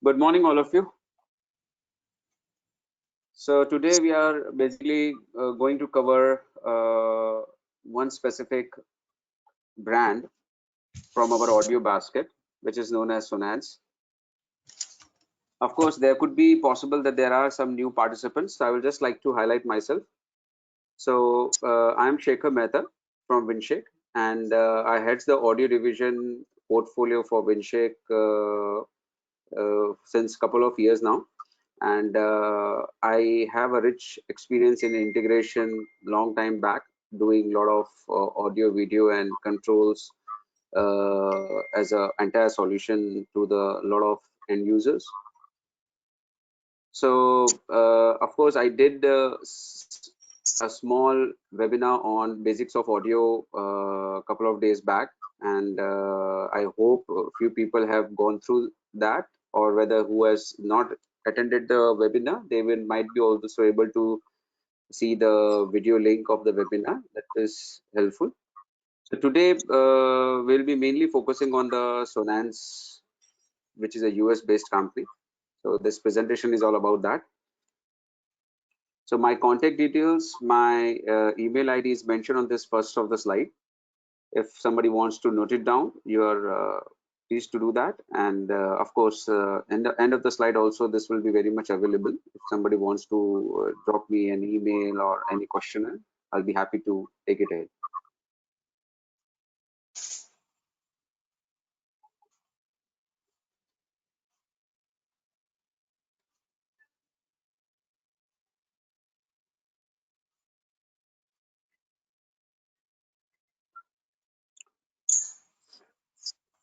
Good morning, all of you. So today we are basically going to cover one specific brand from our audio basket, which is known as Sonance. Of course, there could be possible that there are some new participants. So I will just like to highlight myself. So I am Shekhar Mehta from Winshake, and I heads the audio division portfolio for Winshake since couple of years now. And I have a rich experience in integration long time back, doing a lot of audio, video, and controls as a entire solution to the lot of end users. So of course, I did a small webinar on basics of audio a couple of days back, and I hope a few people have gone through that, or whether who has not attended the webinar, they will might be also able to see the video link of the webinar. That is helpful. So today we'll be mainly focusing on the Sonance, which is a US based company. So this presentation is all about that. So my contact details, my email ID is mentioned on this first of the slide. If somebody wants to note it down, you are pleased to do that. And of course, in the end of the slide also, this will be very much available. If somebody wants to drop me an email or any question, I'll be happy to take it ahead.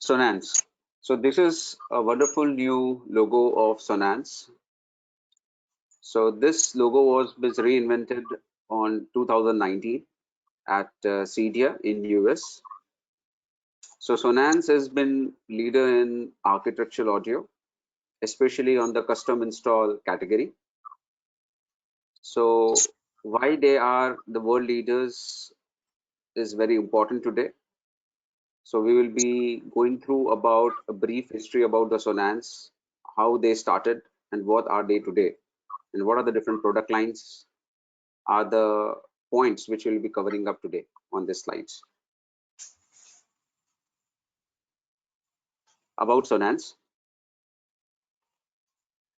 Sonance. So this is a wonderful new logo of Sonance. So this logo was reinvented on 2019 at CEDIA in US. So Sonance has been leader in architectural audio, especially on the custom install category. So why they are the world leaders is very important today. So we will be going through about a brief history about the Sonance, how they started and what are they today, and what are the different product lines are the points which we'll be covering up today on these slides. About Sonance.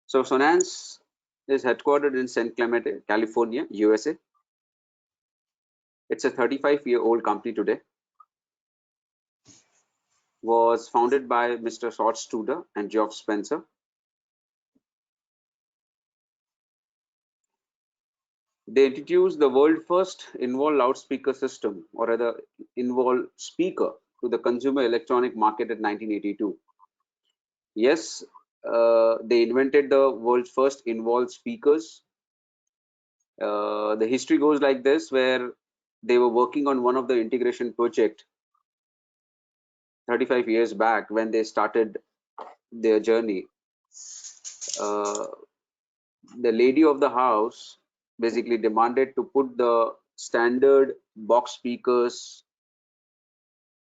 So Sonance is headquartered in San Clemente, California, USA. It's a 35-year-old company today. Was founded by Mr. Scott Studer and Geoff Spencer. They introduced the world first involved loudspeaker system, or rather involved speaker, to the consumer electronic market in 1982. Yes, they invented the world's first involved speakers. The history goes like this, where they were working on one of the integration project 35 years back when they started their journey. The lady of the house basically demanded to put the standard box speakers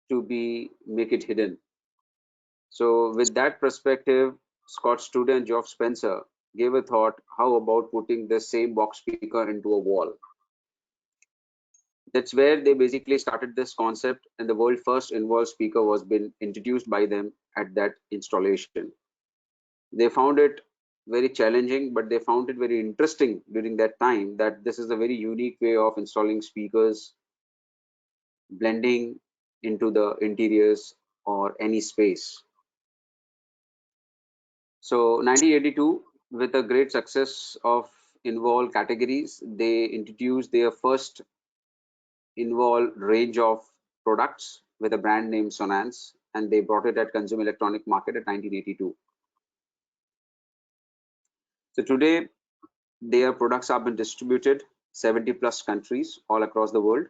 to be make it hidden. So with that perspective, Scott Studer and Geoff Spencer gave a thought, how about putting the same box speaker into a wall? That's where they basically started this concept, and the world first involved speaker was been introduced by them at that installation. They found it very challenging, but they found it very interesting during that time, that this is a very unique way of installing speakers, blending into the interiors or any space. So 1982, with a great success of involved categories, they introduced their first involved range of products with a brand name Sonance, and they brought it at consumer electronic market at 1982. So today, their products have been distributed 70 plus countries all across the world.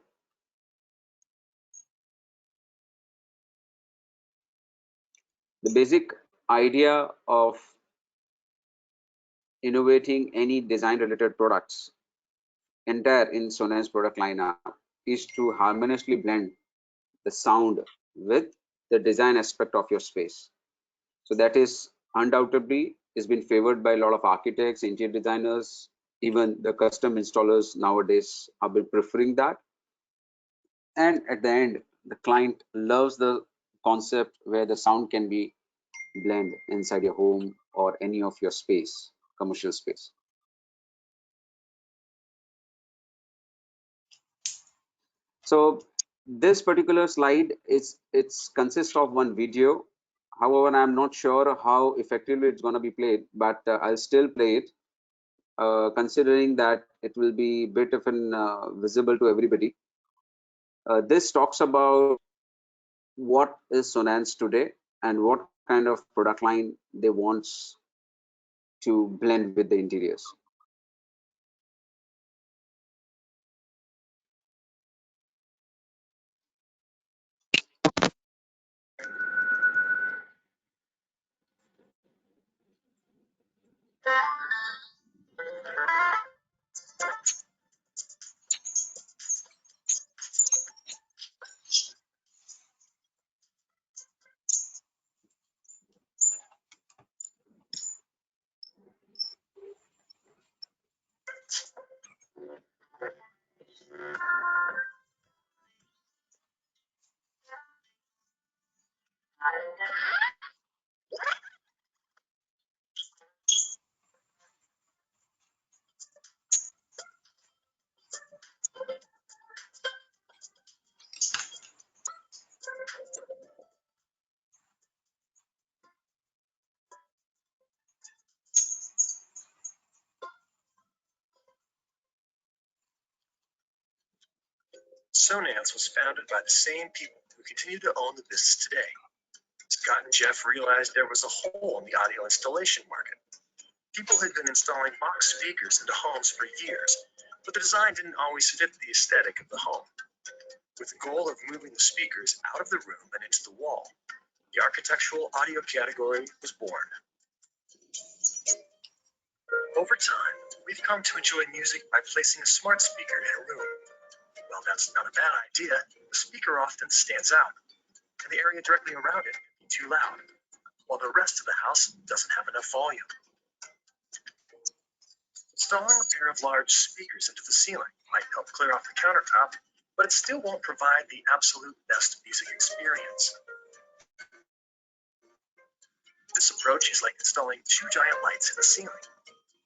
The basic idea of innovating any design related products entire in Sonance product lineup is to harmoniously blend the sound with the design aspect of your space. So that is undoubtedly is been favored by a lot of architects, interior designers, even the custom installers nowadays have been preferring that. And at the end, the client loves the concept where the sound can be blend inside your home or any of your space, commercial space. So this particular slide it's consists of one video. However, I'm not sure how effectively it's going to be played, but I'll still play it, considering that it will be bit of an visible to everybody. This talks about what is Sonance today and what kind of product line they want to blend with the interiors. Sonance was founded by the same people who continue to own the business today. Scott and Jeff realized there was a hole in the audio installation market. People had been installing box speakers into homes for years, but the design didn't always fit the aesthetic of the home. With the goal of moving the speakers out of the room and into the wall, the architectural audio category was born. Over time, we've come to enjoy music by placing a smart speaker in a room. While that's not a bad idea, the speaker often stands out, and the area directly around it can be too loud, while the rest of the house doesn't have enough volume. Installing a pair of large speakers into the ceiling might help clear off the countertop, but it still won't provide the absolute best music experience. This approach is like installing two giant lights in the ceiling.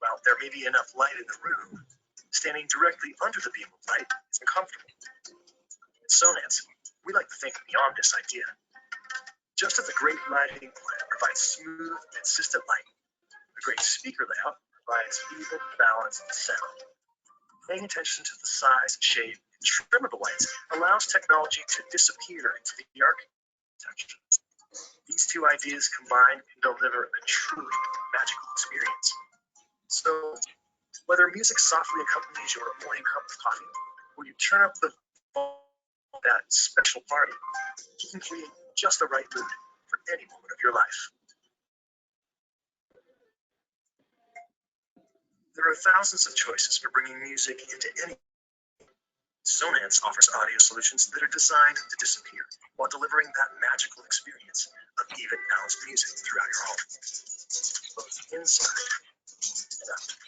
While there may be enough light in the room, standing directly under the beam of light is uncomfortable. At Sonance, we like to think beyond this idea. Just as a great lighting plan provides smooth, consistent light, a great speaker layout provides even, balanced sound. Paying attention to the size, shape, and trim of the lights allows technology to disappear into the architecture. These two ideas combined can deliver a truly magical experience. So, whether music softly accompanies your morning cup of coffee, or you turn up the that special party, you can create just the right mood for any moment of your life. There are thousands of choices for bringing music into any. Sonance offers audio solutions that are designed to disappear while delivering that magical experience of even balanced music throughout your home, both inside and out.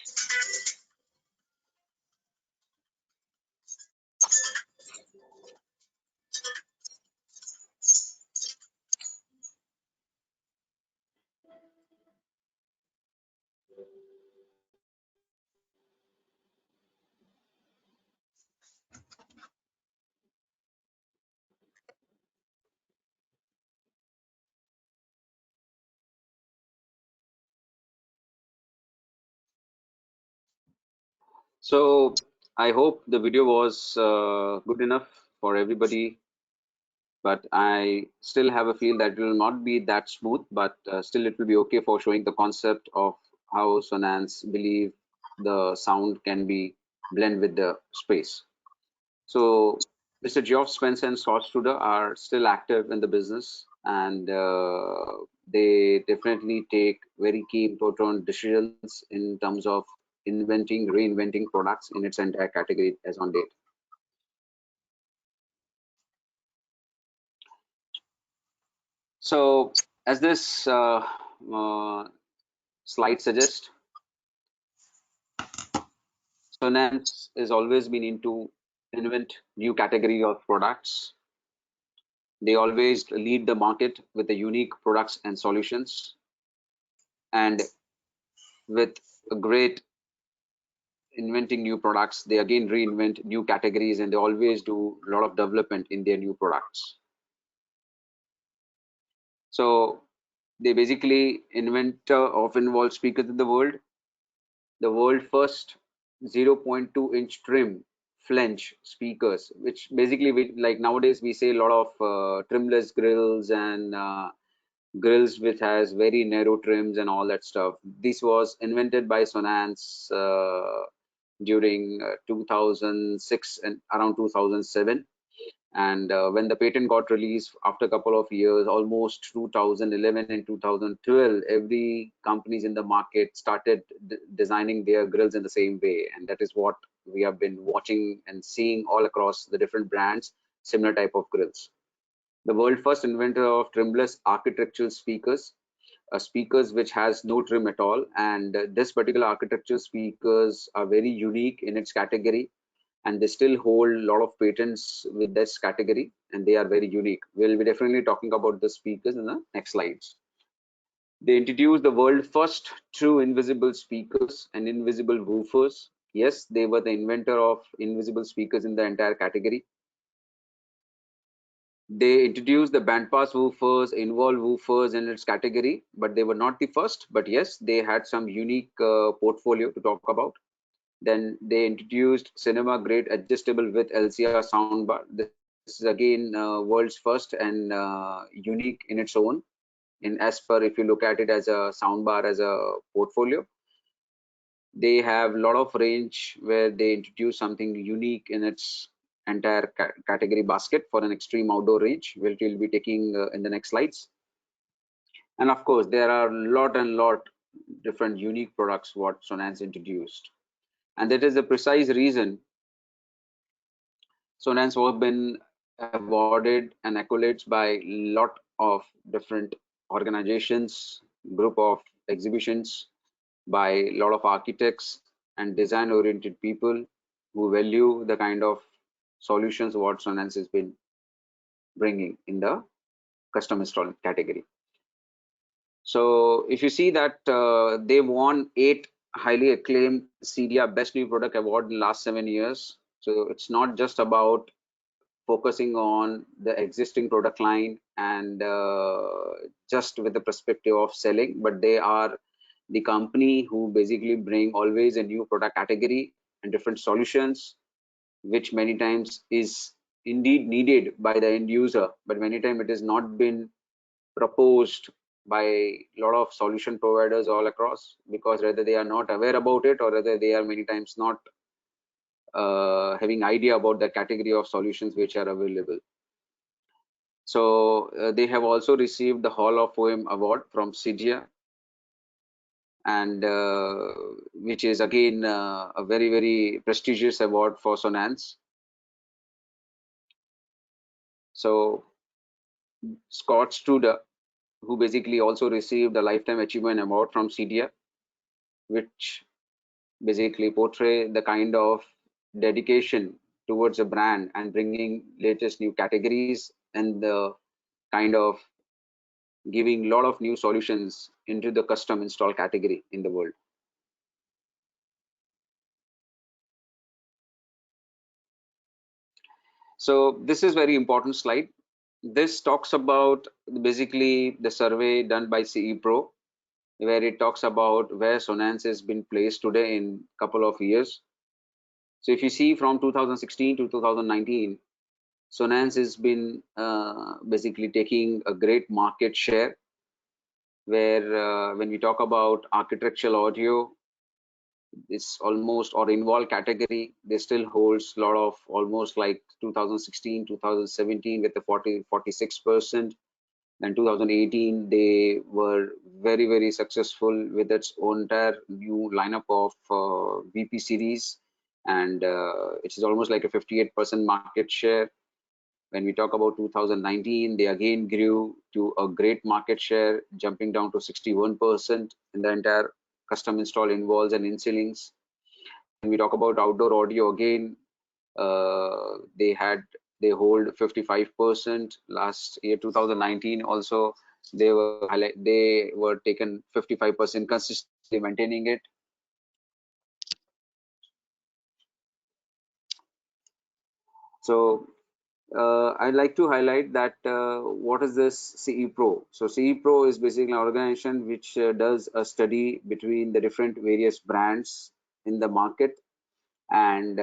So I hope the video was good enough for everybody, but I still have a feel that it will not be that smooth, but still it will be okay for showing the concept of how Sonance believe the sound can be blend with the space. So Mr. Geoff Spence and Scott Studer are still active in the business, and they definitely take very key important decisions in terms of inventing, reinventing products in its entire category as on date. So as this slide suggests, Sonance has always been into invent new category of products. They always lead the market with the unique products and solutions, and with a great inventing new products, they again reinvent new categories, and they always do a lot of development in their new products. So they basically inventor of involved speakers in the world first 0.2-inch trim flange speakers, which basically like nowadays we say a lot of trimless grills and grills which has very narrow trims and all that stuff. This was invented by Sonance during 2006 and around 2007. And when the patent got released after a couple of years, almost 2011 and 2012, every companies in the market started designing their grills in the same way, and that is what we have been watching and seeing all across the different brands, similar type of grills. The world first inventor of trimless architectural speakers, speakers which has no trim at all, and this particular architectural speakers are very unique in its category, and they still hold a lot of patents with this category, and they are very unique. We'll be definitely talking about the speakers in the next slides. They introduced the world first true invisible speakers and invisible woofers. Yes, they were the inventor of invisible speakers in the entire category. They introduced the bandpass woofers, involved woofers in its category, but they were not the first. But yes, they had some unique portfolio to talk about. Then they introduced cinema grade adjustable with LCR soundbar. This is again world's first and unique in its own. In as per if you look at it as a soundbar as a portfolio, they have a lot of range where they introduce something unique in its entire category basket for an extreme outdoor range, which we'll be taking in the next slides. And of course, there are lot different unique products what Sonance introduced, and that is the precise reason Sonance has been awarded and accolades by lot of different organizations, group of exhibitions, by a lot of architects and design oriented people who value the kind of solutions what Sonance has been bringing in the custom install category. So if you see that they won 8 highly acclaimed CDR Best New Product Award in the last 7 years. So it's not just about focusing on the existing product line and just with the perspective of selling, but they are the company who basically bring always a new product category and different solutions, which many times is indeed needed by the end user, but many times it has not been proposed by a lot of solution providers all across, because rather they are not aware about it, or rather they are many times not having idea about the category of solutions which are available. So they have also received the Hall of Fame award from CGA, and which is again a very prestigious award for Sonance. So Scott Struder, who basically also received a Lifetime Achievement Award from CDA, which basically portray the kind of dedication towards a brand and bringing latest new categories and the kind of giving a lot of new solutions into the custom install category in the world. So this is very important slide. This talks about basically the survey done by CE Pro, where it talks about where Sonance has been placed today in a couple of years. So if you see from 2016 to 2019, Sonance has been basically taking a great market share, where when we talk about architectural audio, it's almost, or involved category, they still holds a lot of almost like 2016 2017 with the 46%. And 2018 they were very successful with its own entire new lineup of VP series, and it is almost like a 58% market share. When we talk about 2019, they again grew to a great market share, jumping down to 61% in the entire custom install involves and in ceilings. When we talk about outdoor audio, again, they hold 55% last year. 2019 also, they were taken 55%, consistently maintaining it. So I'd like to highlight that what is this CE Pro? So CE Pro is basically an organization which does a study between the different various brands in the market, and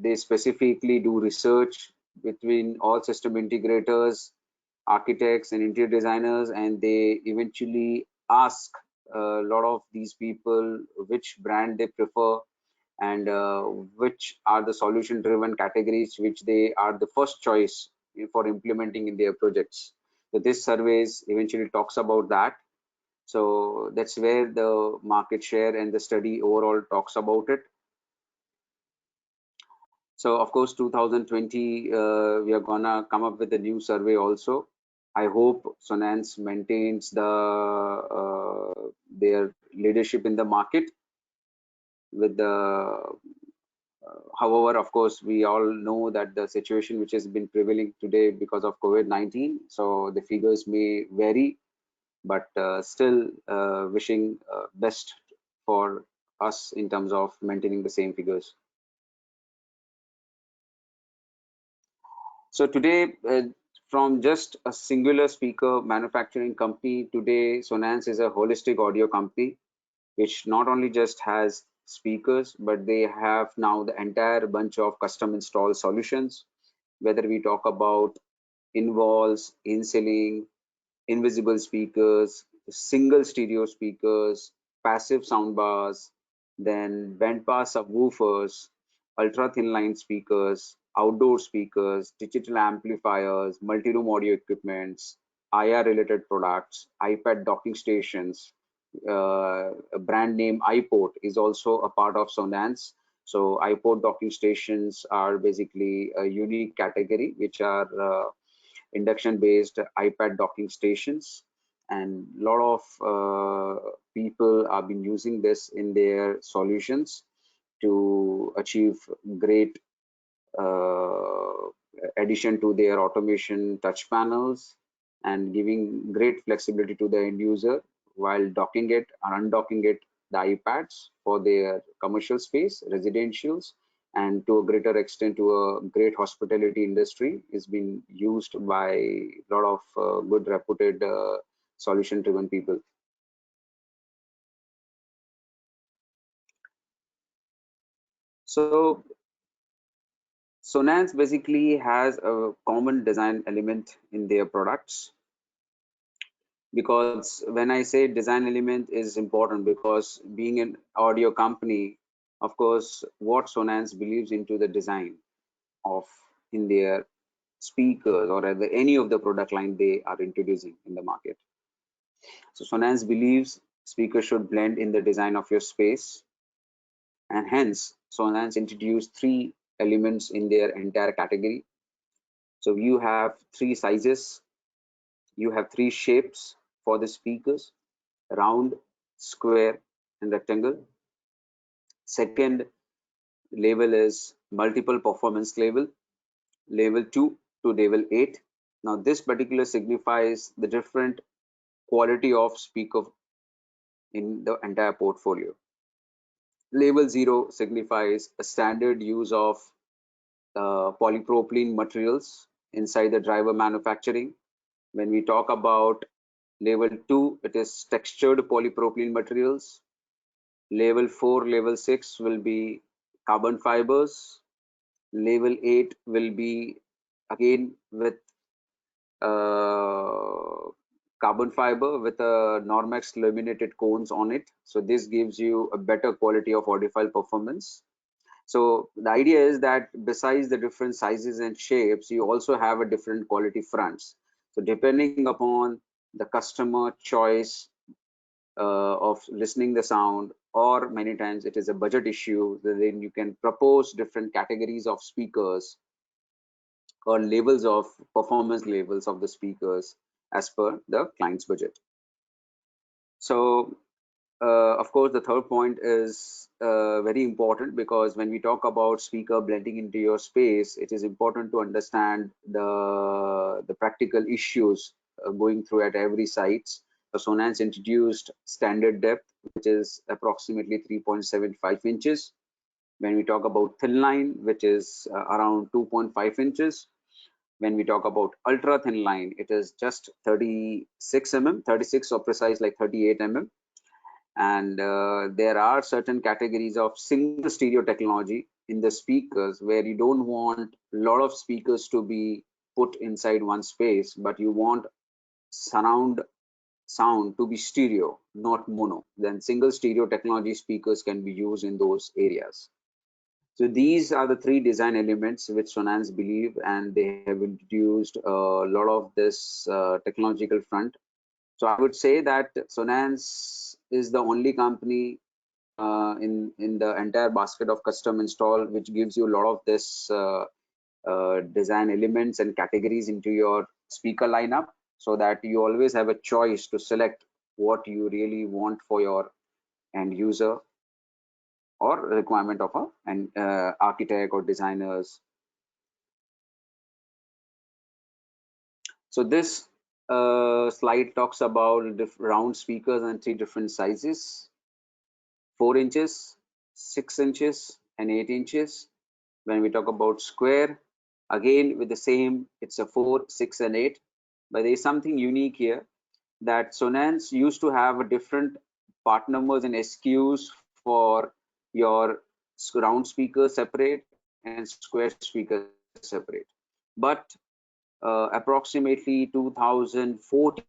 they specifically do research between all system integrators, architects, and interior designers, and they eventually ask a lot of these people which brand they prefer, and which are the solution driven categories which they are the first choice for implementing in their projects. So this surveys eventually talks about that. So that's where the market share and the study overall talks about it. So of course 2020 we are gonna come up with a new survey also. I hope Sonance maintains their leadership in the market with the however, of course, we all know that the situation which has been prevailing today because of COVID-19, so the figures may vary, but still wishing best for us in terms of maintaining the same figures. So today, from just a singular speaker manufacturing company, today Sonance is a holistic audio company, which not only just has speakers, but they have now the entire bunch of custom installed solutions, whether we talk about in walls, in ceiling, invisible speakers, single stereo speakers, passive soundbars, then bandpass subwoofers, ultra thin line speakers, outdoor speakers, digital amplifiers, multi-room audio equipments, IR related products, iPad docking stations, a brand name iPort is also a part of Sonance. So iPort docking stations are basically a unique category, which are induction based iPad docking stations, and a lot of people have been using this in their solutions to achieve great uh, addition to their automation touch panels and giving great flexibility to the end user while docking it or undocking it the iPads for their commercial space, residentials, and to a greater extent to a great hospitality industry is being used by a lot of good reputed solution driven people. So Sonance basically has a common design element in their products, because when I say design element is important, because being an audio company, of course, what Sonance believes into the design of in their speakers or any of the product line they are introducing in the market. So Sonance believes speakers should blend in the design of your space, and hence Sonance introduced three elements in their entire category. So you have three sizes, you have three shapes for the speakers: round, square, and rectangle. Second level is multiple performance level 2 to level 8. Now this particular signifies the different quality of speaker in the entire portfolio. Level 0 signifies a standard use of polypropylene materials inside the driver manufacturing. When we talk about level 2, it is textured polypropylene materials. Level 4, level 6 will be carbon fibers. Level 8 will be again with uh, carbon fiber with a Normax laminated cones on it. So this gives you a better quality of audiophile performance. So the idea is that besides the different sizes and shapes, you also have a different quality fronts. So depending upon the customer choice of listening the sound, or many times it is a budget issue, then you can propose different categories of speakers or levels of performance levels of the speakers as per the client's budget. So of course, the third point is very important, because when we talk about speaker blending into your space, it is important to understand the practical issues going through at every site. So Sonance introduced standard depth, which is approximately 3.75 inches. When we talk about thin line, which is around 2.5 inches. When we talk about ultra thin line, it is just 36 mm, 36 or precise like 38 mm. And there are certain categories of single stereo technology in the speakers where you don't want a lot of speakers to be put inside one space, but you want surround sound to be stereo, not mono. Then single stereo technology speakers can be used in those areas. So these are the three design elements which Sonance believe, and they have introduced a lot of this technological front. So I would say that Sonance is the only company in the entire basket of custom install which gives you a lot of this design elements and categories into your speaker lineup, so that you always have a choice to select what you really want for your end user or requirement of an architect or designers. So this slide talks about round speakers and three different sizes: 4 inches, 6 inches, and 8 inches. When we talk about square, again with the same, it's a 4, 6, and 8. But there is something unique here, that Sonance used to have a different part numbers and SKUs for your round speakers separate and square speakers separate. But approximately 2014,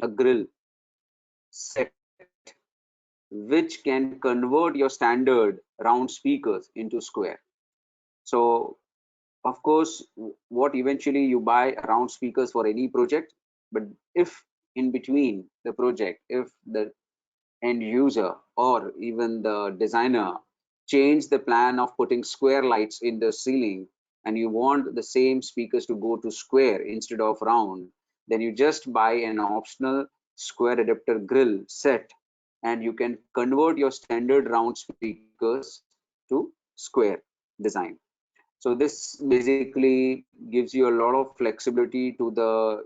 a grill set which can convert your standard round speakers into square. So of course, what eventually you buy round speakers for any project, but if in between the project, if the end user or even the designer change the plan of putting square lights in the ceiling, and you want the same speakers to go to square instead of round, then you just buy an optional square adapter grill set, and you can convert your standard round speakers to square design. So this basically gives you a lot of flexibility to the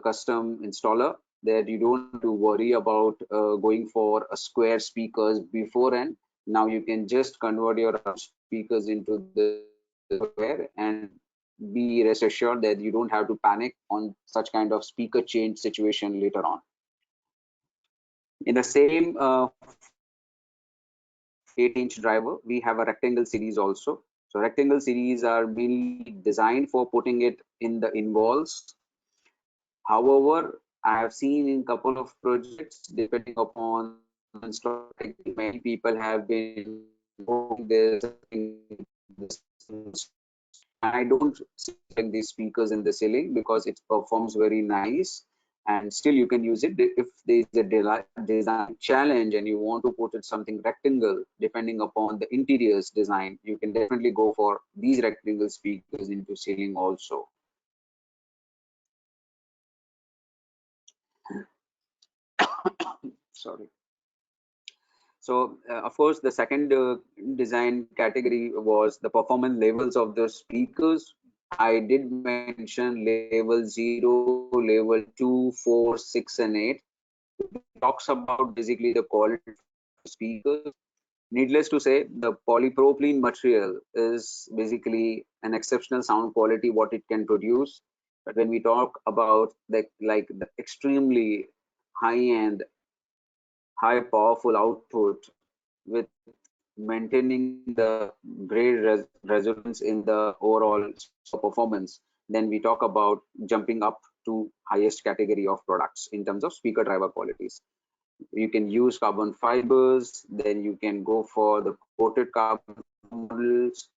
custom installer, that you don't have to worry about going for a square speakers before, and now you can just convert your speakers into the square, and be rest assured that you don't have to panic on such kind of speaker change situation later on. In the same 8-inch driver, we have a rectangle series also. So rectangle series are mainly designed for putting it in the involves. However, I have seen in couple of projects, depending upon install, many people have been putting this. I don't select these speakers in the ceiling because it performs very nice, and still you can use it. If there is a design challenge and you want to put it something rectangle, depending upon the interiors design, you can definitely go for these rectangle speakers into ceiling also. Sorry. So of course, the second design category was the performance levels of the speakers. I did mention level 0, level 2, 4, 6, and 8. It talks about basically the quality of speakers. Needless to say, the polypropylene material is basically an exceptional sound quality what it can produce. But when we talk about the extremely high-end, high powerful output with maintaining the great resonance in the overall performance, then we talk about jumping up to highest category of products in terms of speaker driver qualities. You can use carbon fibers, then you can go for the coated carbon models.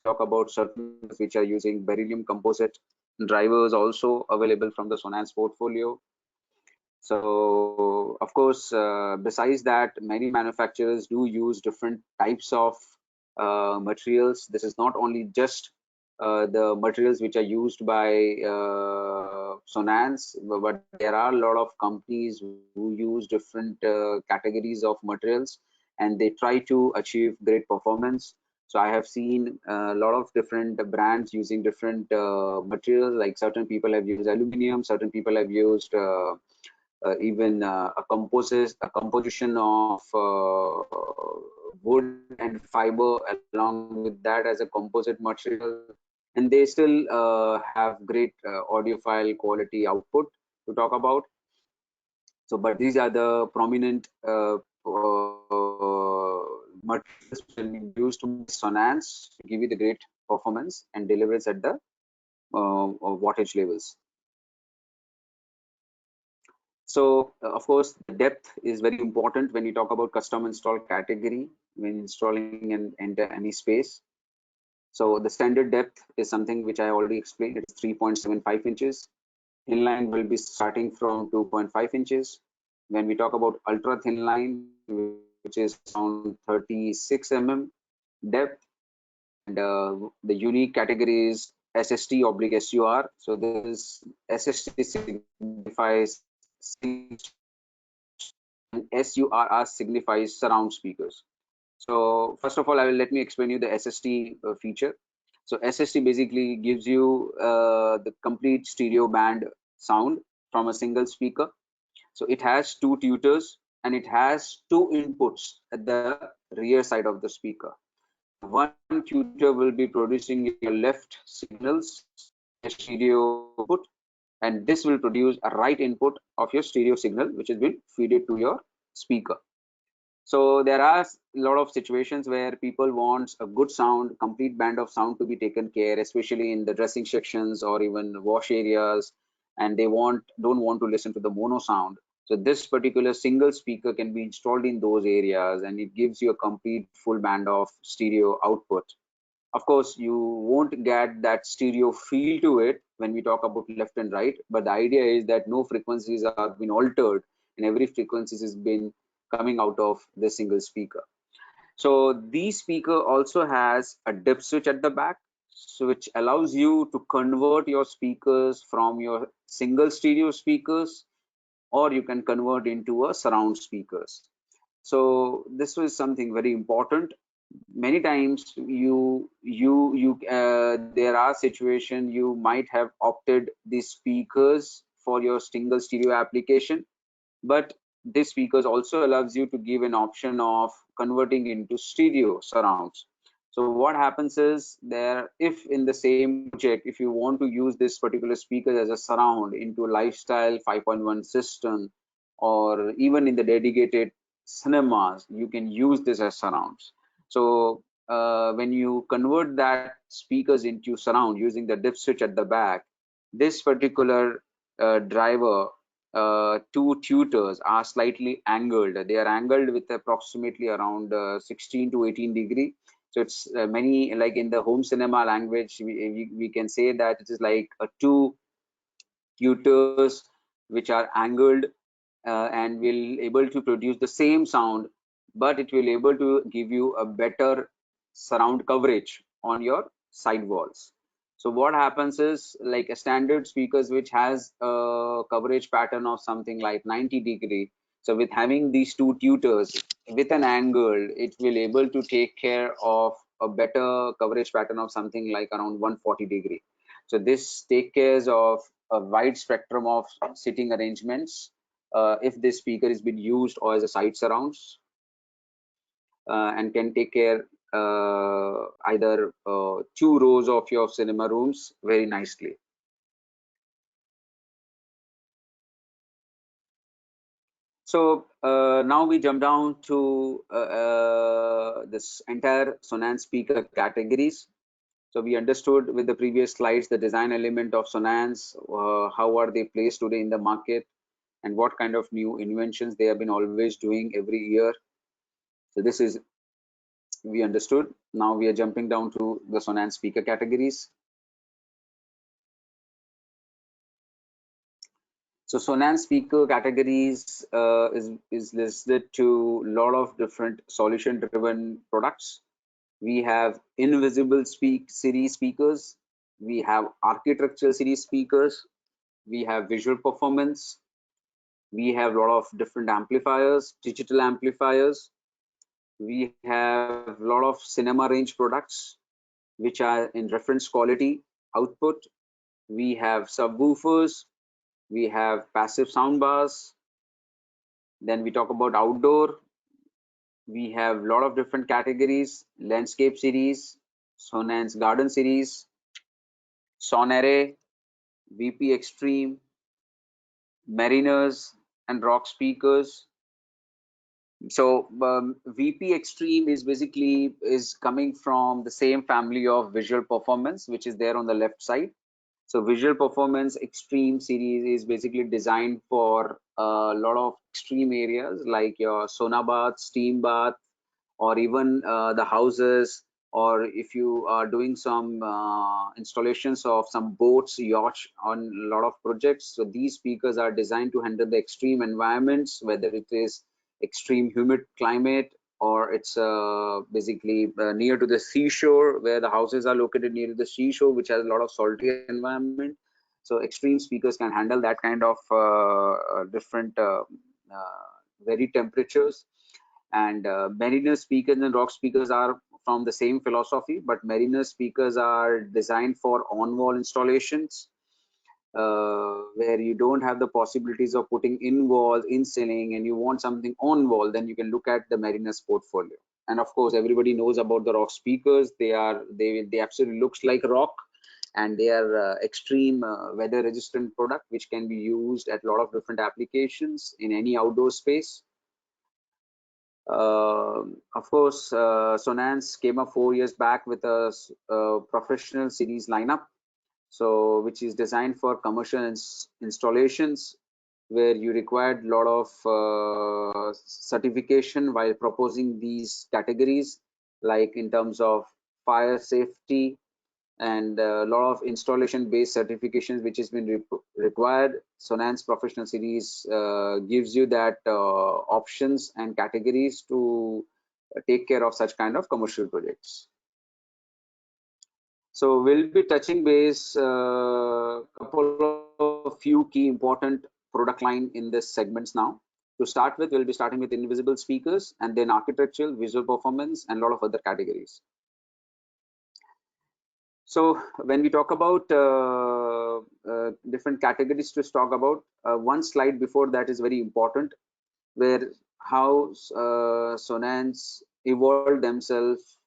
Talk about certain which are using beryllium composite drivers also available from the Sonance portfolio. So of course, besides that, many manufacturers do use different types of materials. This is not only just the materials which are used by Sonance, but there are a lot of companies who use different categories of materials, and they try to achieve great performance. So I have seen a lot of different brands using different materials. Like certain people have used aluminum, certain people have used even a composition of wood and fiber along with that as a composite material, and they still have great audiophile quality output to talk about. So but these are the prominent materials which have been used by Sonance to give you the great performance and delivers at the wattage levels. So of course, the depth is very important when you talk about custom install category when installing and enter any space. So the standard depth is something which I already explained. It's 3.75 inches. Inline will be starting from 2.5 inches. When we talk about ultra thin line, which is around 36 mm depth, and the unique category is SST/SUR. So this SST signifies and SURR signifies surround speakers. So first of all, let me explain you the SST feature. So SST basically gives you the complete stereo band sound from a single speaker. So it has two tutors and it has two inputs at the rear side of the speaker. One tutor will be producing your left signals as your stereo input, and this will produce a right input of your stereo signal, which is will feed it to your speaker. So there are a lot of situations where people want a good sound, complete band of sound to be taken care, especially in the dressing sections or even wash areas, and they don't want to listen to the mono sound. So this particular single speaker can be installed in those areas, and it gives you a complete full band of stereo output. Of course, you won't get that stereo feel to it when we talk about left and right, but the idea is that no frequencies are been altered, and every frequency has been coming out of the single speaker. So this speaker also has a dip switch at the back, so which allows you to convert your speakers from your single stereo speakers, or you can convert into a surround speakers. So this was something very important. Many times there are situations you might have opted these speakers for your single stereo application, but this speakers also allows you to give an option of converting into stereo surrounds. So what happens is, there if in the same project, if you want to use this particular speaker as a surround into lifestyle 5.1 system, or even in the dedicated cinemas, you can use this as surrounds. So when you convert that speakers into surround using the dip switch at the back, this particular driver, two tutors are slightly angled. They are angled with approximately around 16 to 18 degree. So it's many, like in the home cinema language, we can say that it is like two tutors which are angled, and will able to produce the same sound, but it will able to give you a better surround coverage on your side walls. So what happens is, like a standard speakers which has a coverage pattern of something like 90-degree, so with having these two tutors with an angle, it will able to take care of a better coverage pattern of something like around 140-degree. So this take cares of a wide spectrum of sitting arrangements, if this speaker is being used or as a side surrounds, and can take care either two rows of your cinema rooms very nicely. So now we jump down to this entire Sonance speaker categories. So we understood with the previous slides the design element of Sonance, how are they placed today in the market, and what kind of new inventions they have been always doing every year. So this is, we understood. Now we are jumping down to the Sonance speaker categories. So Sonan's speaker categories is listed to a lot of different solution-driven products. We have invisible series speakers. We have architectural series speakers. We have visual performance. We have a lot of different amplifiers, digital amplifiers. We have a lot of cinema range products, which are in reference quality output. We have subwoofers. We have passive soundbars. Then we talk about outdoor. We have a lot of different categories: landscape series, Sonance garden series, Sonare, VP Extreme, Mariners, and rock speakers. So VP Extreme is basically is coming from the same family of visual performance, which is there on the left side. So visual performance extreme series is basically designed for a lot of extreme areas like your sauna bath, steam bath, or even the houses, or if you are doing some installations of some boats, yachts on a lot of projects. So these speakers are designed to handle the extreme environments, whether it is extreme humid climate, or it's basically near to the seashore, where the houses are located near to the seashore, which has a lot of salty environment. So extreme speakers can handle that kind of different very temperatures. And Mariner speakers and rock speakers are from the same philosophy, but Mariner speakers are designed for on-wall installations, where you don't have the possibilities of putting in walls, in ceiling, and you want something on wall. Then you can look at the Mariners portfolio. And of course, everybody knows about the rock speakers. They absolutely looks like rock, and they are extreme weather resistant product, which can be used at a lot of different applications in any outdoor space. Of course, Sonance came up 4 years back with a professional series lineup, so which is designed for commercial installations, where you required a lot of certification while proposing these categories, like in terms of fire safety, and a lot of installation based certifications which has been required. Sonance professional series gives you that options and categories to take care of such kind of commercial projects. So we'll be touching base couple of few key important product line in this segments now. To start with, we'll be starting with invisible speakers, and then architectural, visual performance, and a lot of other categories. So when we talk about different categories to talk about, one slide before that is very important, where how Sonance evolved themselves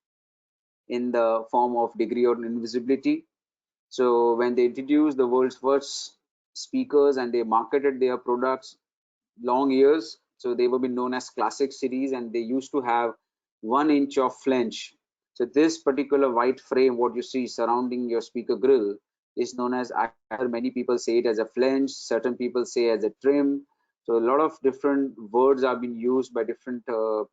in the form of degree or invisibility. So when they introduced the world's first speakers and they marketed their products long years, so they were been known as classic series, and they used to have 1 inch of flange. So this particular white frame, what you see surrounding your speaker grill, is known as, either many people say it as a flange, certain people say as a trim. So a lot of different words are being used by different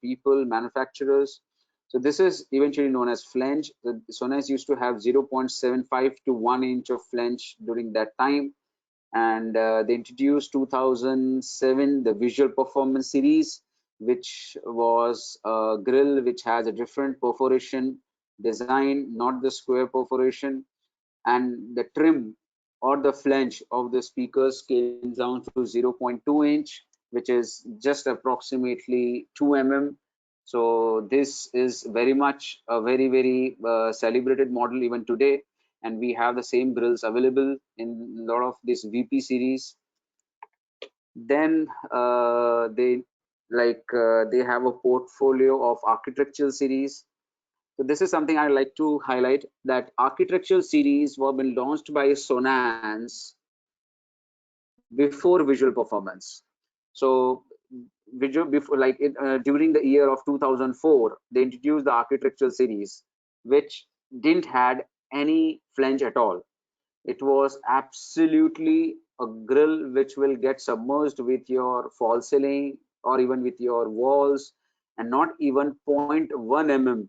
people, manufacturers. So this is eventually known as flange. The Sonance used to have 0.75 to 1 inch of flange during that time, and they introduced 2007 the visual performance series, which was a grill which has a different perforation design, not the square perforation, and the trim or the flange of the speakers came down to 0.2 inch, which is just approximately 2 mm. So this is very much a very celebrated model even today, and we have the same grills available in a lot of this VP series. Then they have a portfolio of architectural series. So this is something I like to highlight, that architectural series were been launched by Sonance before visual performance. So visual before, like it, during the year of 2004, they introduced the architectural series, which didn't had any flange at all. It was absolutely a grill which will get submerged with your false ceiling or even with your walls, and not even 0.1 mm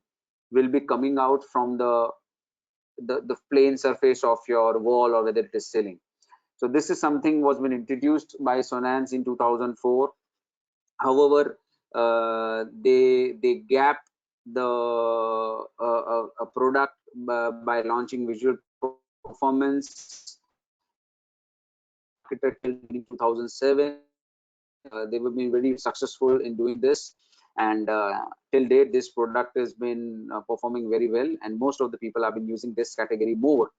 will be coming out from the plane surface of your wall or whether it is ceiling. So this is something was been introduced by Sonance in 2004. However, they gap the a product by launching visual performance architecture in 2007. They have been very successful in doing this, and till date this product has been performing very well, and most of the people have been using this category more.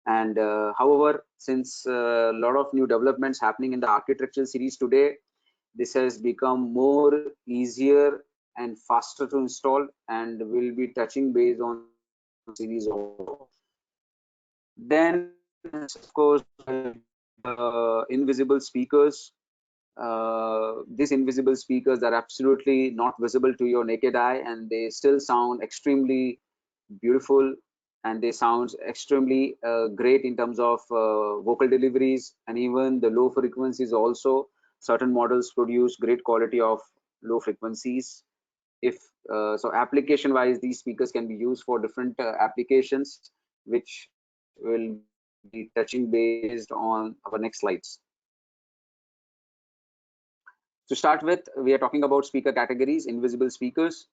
And however, since a lot of new developments happening in the architectural series today, this has become more easier and faster to install, and will be touching base on series also. Then of course invisible speakers. These invisible speakers are absolutely not visible to your naked eye, and they still sound extremely beautiful, and they sound extremely great in terms of vocal deliveries, and even the low frequencies also. Certain models produce great quality of low frequencies. If so, application wise, these speakers can be used for different applications, which will be touching based on our next slides. To start with, we are talking about speaker categories, invisible speakers.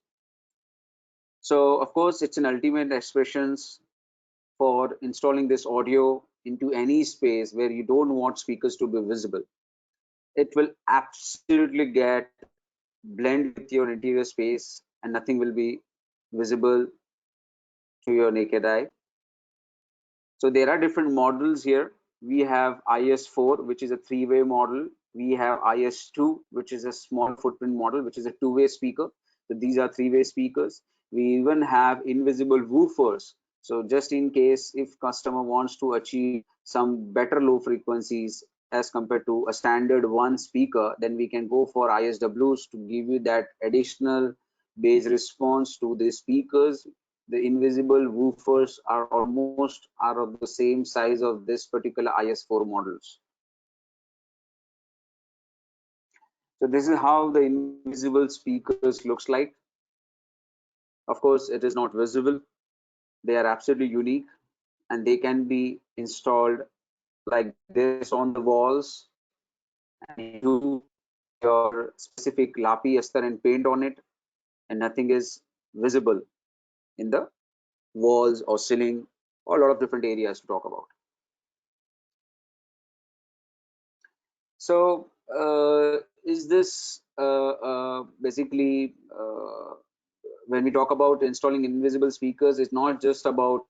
So of course, it's an ultimate expressions for installing this audio into any space where you don't want speakers to be visible. It will absolutely get blend with your interior space, and nothing will be visible to your naked eye. So there are different models here. We have IS4, which is a three-way model. We have IS2, which is a small footprint model, which is a two-way speaker. So these are three-way speakers. We even have invisible woofers. So just in case if customer wants to achieve some better low frequencies as compared to a standard one speaker, then we can go for ISWs to give you that additional bass response to the speakers. The invisible woofers are almost are of the same size of this particular IS4 models. So this is how the invisible speakers looks like. Of course, it is not visible. They are absolutely unique, and they can be installed like this on the walls, and you do your specific lapi astar and paint on it, and nothing is visible in the walls or ceiling, or a lot of different areas to talk about. So is this basically when we talk about installing invisible speakers, it's not just about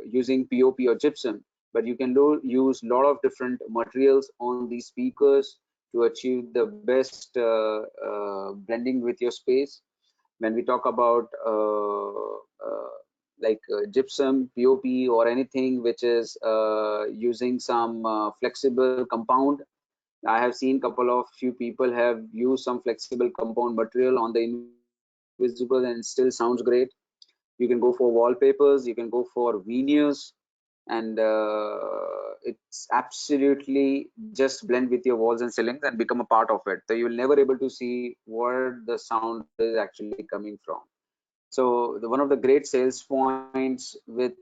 using POP or gypsum, but you can use a lot of different materials on these speakers to achieve the best blending with your space. When we talk about gypsum, POP, or anything which is using some flexible compound, I have seen couple of few people have used some flexible compound material on the invisible and still sounds great. You can go for wallpapers, you can go for veneers, and it's absolutely just blend with your walls and ceilings and become a part of it. So you will never able to see where the sound is actually coming from. So one of the great sales points with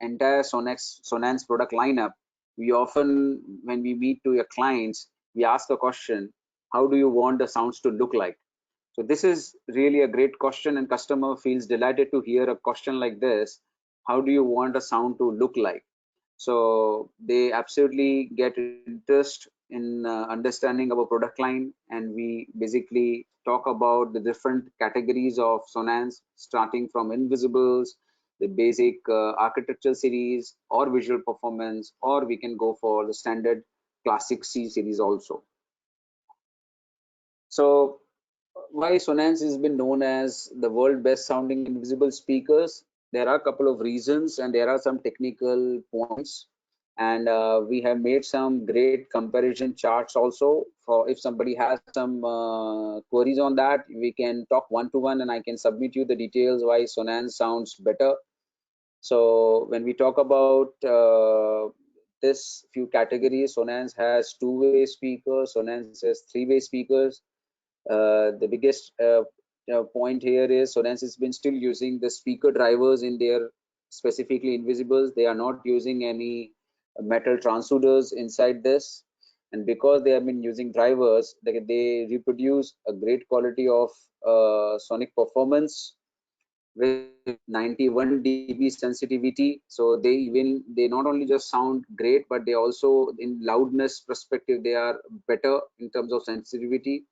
entire Sonance product lineup, we often, when we meet to your clients, we ask a question: how do you want the sounds to look like? So this is really a great question, and customer feels delighted to hear a question like this: how do you want a sound to look like? So they absolutely get interest in understanding our product line, and we basically talk about the different categories of Sonance, starting from invisibles, the basic architectural series, or visual performance, or we can go for the standard classic C series also. So why Sonance has been known as the world best sounding invisible speakers? There are a couple of reasons, and there are some technical points, and we have made some great comparison charts also. For if somebody has some queries on that, we can talk one to one, and I can submit you the details why Sonance sounds better. So when we talk about this few categories, Sonance has two-way speakers, Sonance has three-way speakers. The biggest point here is Sonance has been still using the speaker drivers in their specifically invisibles. They are not using any metal transducers inside this, and because they have been using drivers, they reproduce a great quality of sonic performance with 91 dB sensitivity. So they not only just sound great, but they also, in loudness perspective, they are better in terms of sensitivity.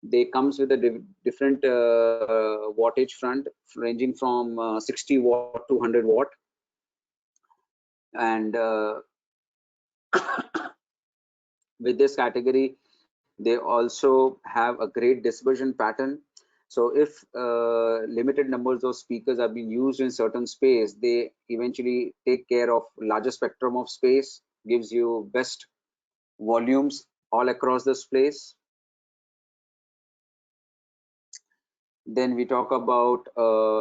They comes with a different wattage front, ranging from 60 watt to 100 watt, and with this category they also have a great dispersion pattern. So if limited numbers of speakers are being used in certain space, they eventually take care of larger spectrum of space, gives you best volumes all across this place. Then we talk about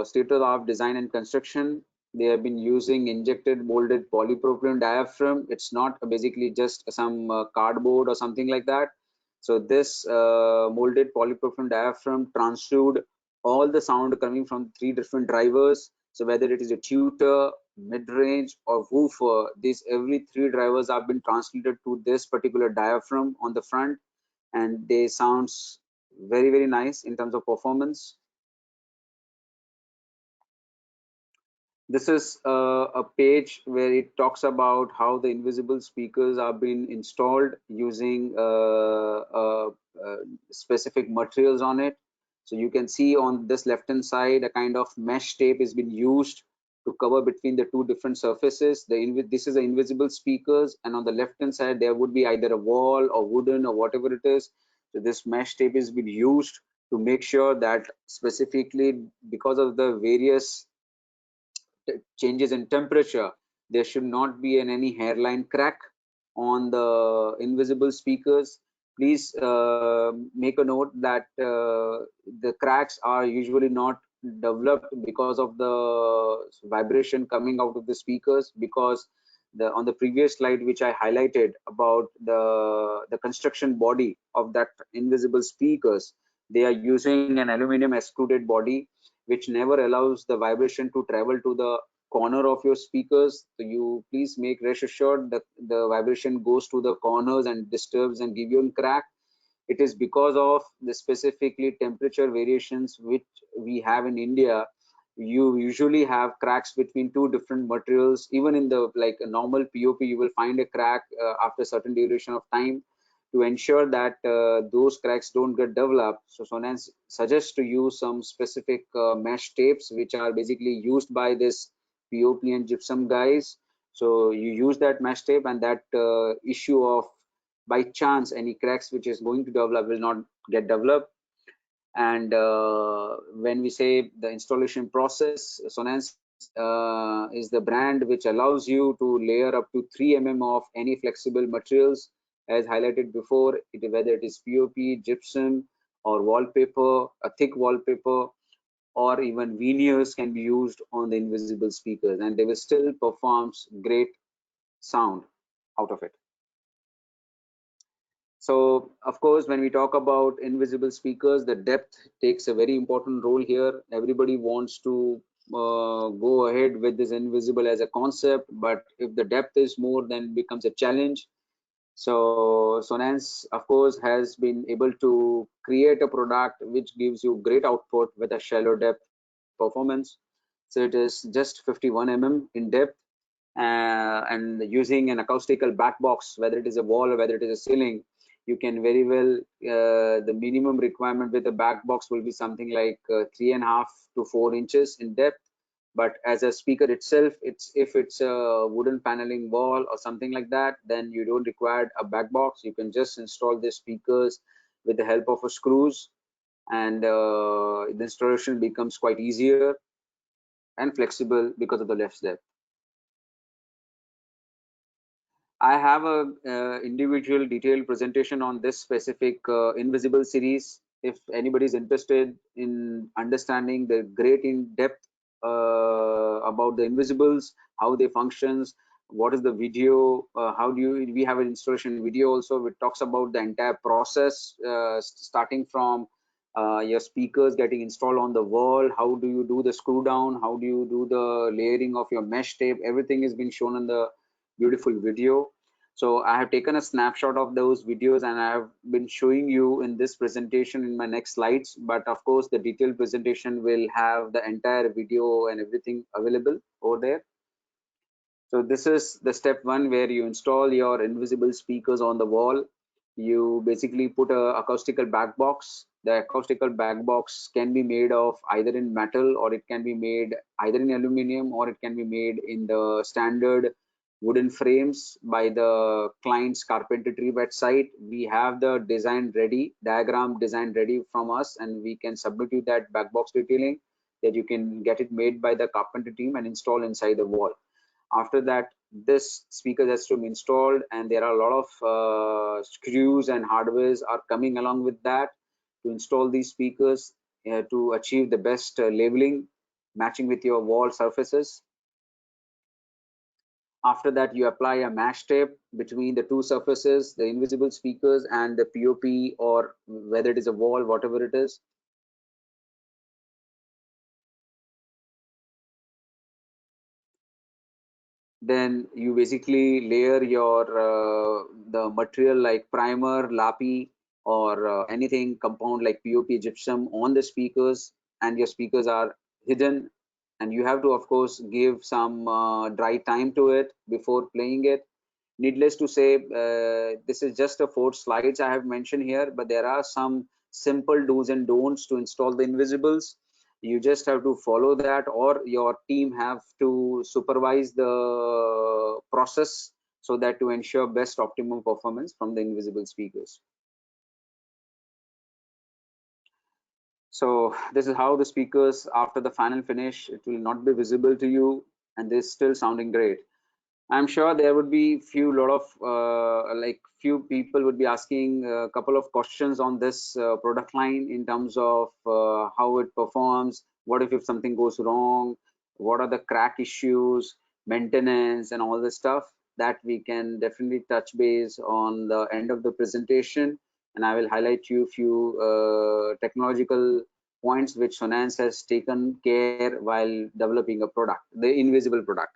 state-of-the-art design and construction. They have been using injected molded polypropylene diaphragm. It's not basically just some cardboard or something like that. So this molded polypropylene diaphragm transduced all the sound coming from three different drivers. So whether it is a tutor, mid-range, or woofer, these every three drivers have been translated to this particular diaphragm on the front, and they sounds very nice in terms of performance. This is a page where it talks about how the invisible speakers are being installed using specific materials on it. So you can see on this left hand side a kind of mesh tape has been used to cover between the two different surfaces. This is the invisible speakers, and on the left hand side there would be either a wall or wooden or whatever it is. So this mesh tape has been used to make sure that specifically because of the various changes in temperature, there should not be any hairline crack on the invisible speakers. Please make a note that the cracks are usually not developed because of the vibration coming out of the speakers, because on the previous slide which I highlighted about the construction body of that invisible speakers, they are using an aluminum extruded body which never allows the vibration to travel to the corner of your speakers. So you please make rest assured that the vibration goes to the corners and disturbs and give you a crack. It is because of the specifically temperature variations which we have in India. You usually have cracks between two different materials. Even in the like a normal pop, you will find a crack after a certain duration of time. To ensure that those cracks don't get developed, so Sonance suggests to use some specific mesh tapes which are basically used by this pop and gypsum guys. So you use that mesh tape, and that issue of by chance any cracks which is going to develop will not get developed. And when we say the installation process, Sonance is the brand which allows you to layer up to 3 of any flexible materials, as highlighted before, whether it is pop, gypsum, or wallpaper, a thick wallpaper, or even veneers can be used on the invisible speakers, and they will still performs great sound out of it. So of course, when we talk about invisible speakers, the depth takes a very important role here. Everybody wants to go ahead with this invisible as a concept, but if the depth is more, then it becomes a challenge. So Sonance, of course, has been able to create a product which gives you great output with a shallow depth performance. So it is just 51 in depth, and using an acoustical back box, whether it is a wall or whether it is a ceiling, you can very well, the minimum requirement with the back box will be something like 3.5 to 4 inches in depth. But as a speaker itself, if it's a wooden paneling wall or something like that, then you don't require a back box. You can just install the speakers with the help of a screws, and the installation becomes quite easier and flexible because of the left depth. I have a individual detailed presentation on this specific invisible series. If anybody is interested in understanding the great in depth about the invisibles, how they functions, what is the video, how do you, we have an installation video also which talks about the entire process, starting from your speakers getting installed on the wall, how do you do the screw down, how do you do the layering of your mesh tape, everything is being shown in the beautiful video. So I have taken a snapshot of those videos and I have been showing you in this presentation in my next slides. But of course, the detailed presentation will have the entire video and everything available over there. So this is the step one where you install your invisible speakers on the wall. You basically put a acoustical back box. The acoustical back box can be made of either in metal, or it can be made either in aluminum, or it can be made in the standard wooden frames by the client's carpentry website. We have the design ready, diagram design ready from us, and we can submit you that back box detailing that you can get it made by the carpentry team and install inside the wall. After that, this speaker has to be installed, and there are a lot of screws and hardwares are coming along with that to install these speakers to achieve the best labeling matching with your wall surfaces. After that, you apply a mesh tape between the two surfaces, the invisible speakers and the POP, or whether it is a wall, whatever it is. Then you basically layer your the material like primer, lapi, or anything compound like POP gypsum on the speakers, and your speakers are hidden, and you have to of course give some dry time to it before playing it. Needless to say, this is just a 4 slides I have mentioned here, but there are some simple do's and don'ts to install the invisibles. You just have to follow that, or your team have to supervise the process so that to ensure best optimum performance from the invisible speakers. So this is how the speakers after the final finish, it will not be visible to you and they're still sounding great. I'm sure there would be lot of like few people would be asking a couple of questions on this product line in terms of how it performs, what if something goes wrong, what are the crack issues, maintenance, and all this stuff that we can definitely touch base on the end of the presentation. And I will highlight you few technological points which Sonance has taken care while developing a product, the invisible product.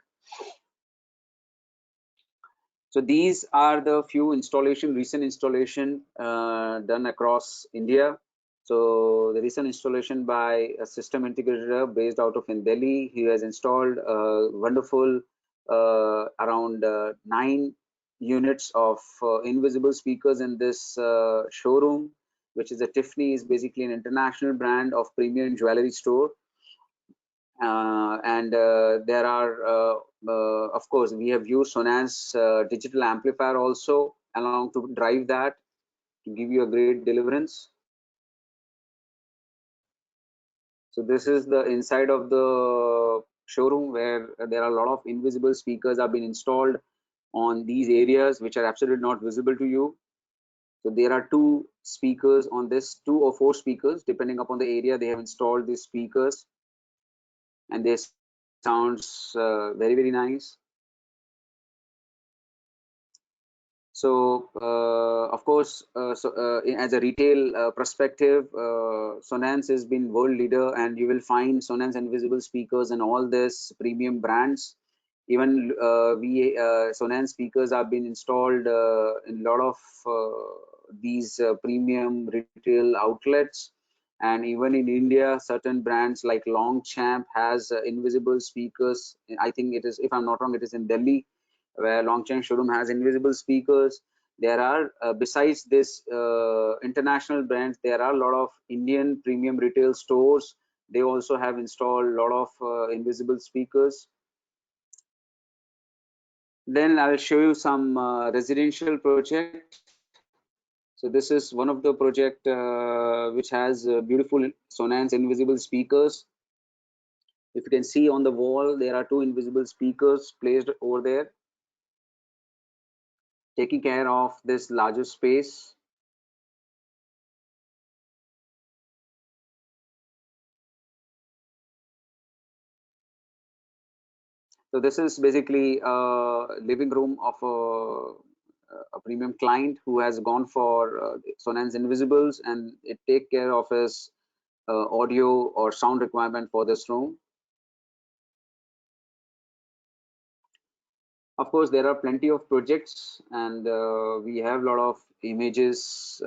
So these are the few recent installation done across India. So the recent installation by a system integrator based out of in Delhi. He has installed wonderful around 9 units of invisible speakers in this showroom, which is a Tiffany, is basically an international brand of premium jewelry store. And there are of course we have used Sonance digital amplifier also along to drive that to give you a great deliverance. So this is the inside of the showroom where there are a lot of invisible speakers have been installed on these areas which are absolutely not visible to you. So there are 2 speakers on this, 2 or 4 speakers depending upon the area they have installed these speakers, and they sounds very nice. So of course, as a retail perspective, Sonance has been world leader, and you will find Sonance invisible speakers in all this premium brands. Even Sonance speakers have been installed in a lot of these premium retail outlets. And even in India, certain brands like Longchamp has invisible speakers. I think it is, if I'm not wrong, it is in Delhi where Longchamp showroom has invisible speakers. There are besides this international brands, there are a lot of Indian premium retail stores. They also have installed a lot of invisible speakers. Then I will show you some residential project. So this is one of the project which has beautiful Sonance invisible speakers. If you can see on the wall, there are 2 invisible speakers placed over there, taking care of this larger space. So this is basically a living room of a premium client who has gone for Sonance Invisibles, and it take care of his audio or sound requirement for this room. Of course, there are plenty of projects, and we have a lot of images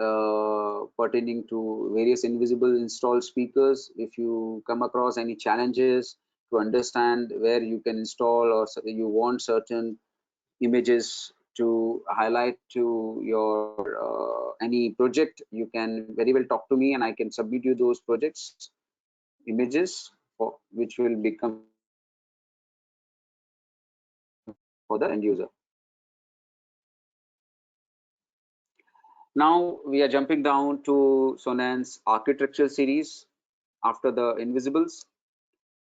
pertaining to various invisible installed speakers. If you come across any challenges to understand where you can install, or you want certain images to highlight to your any project, you can very well talk to me, and I can submit you those projects images for which will become for the end user. Now we are jumping down to Sonance architectural series after the invisibles.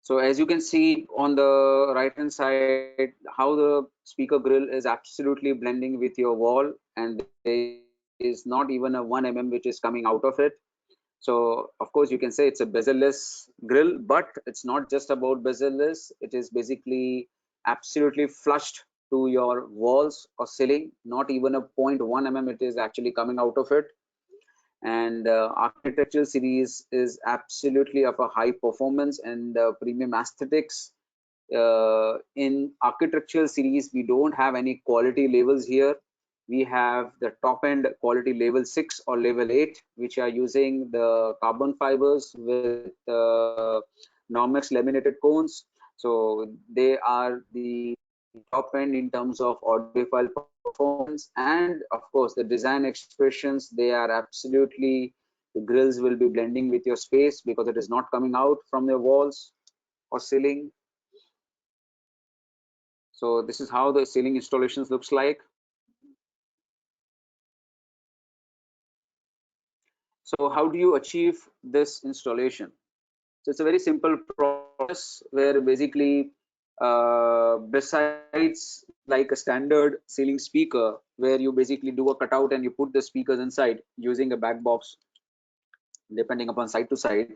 So as you can see on the right hand side, how the speaker grill is absolutely blending with your wall, and there is not even a 1 mm which is coming out of it. So of course you can say it's a bezel-less grill, but it's not just about bezel-less. It is basically absolutely flushed to your walls or ceiling. Not even a 0.1 mm it is actually coming out of it. And architectural series is absolutely of a high performance and premium aesthetics. In architectural series, we don't have any quality labels here. We have the top end quality level 6 or level 8, which are using the carbon fibers with Normex laminated cones. So they are the top end in terms of audiophile performance, and of course the design expressions, they are absolutely, the grills will be blending with your space because it is not coming out from your walls or ceiling. So this is how the ceiling installations looks like. So how do you achieve this installation? So it's a very simple process where basically besides like a standard ceiling speaker where you basically do a cutout and you put the speakers inside using a back box depending upon side to side.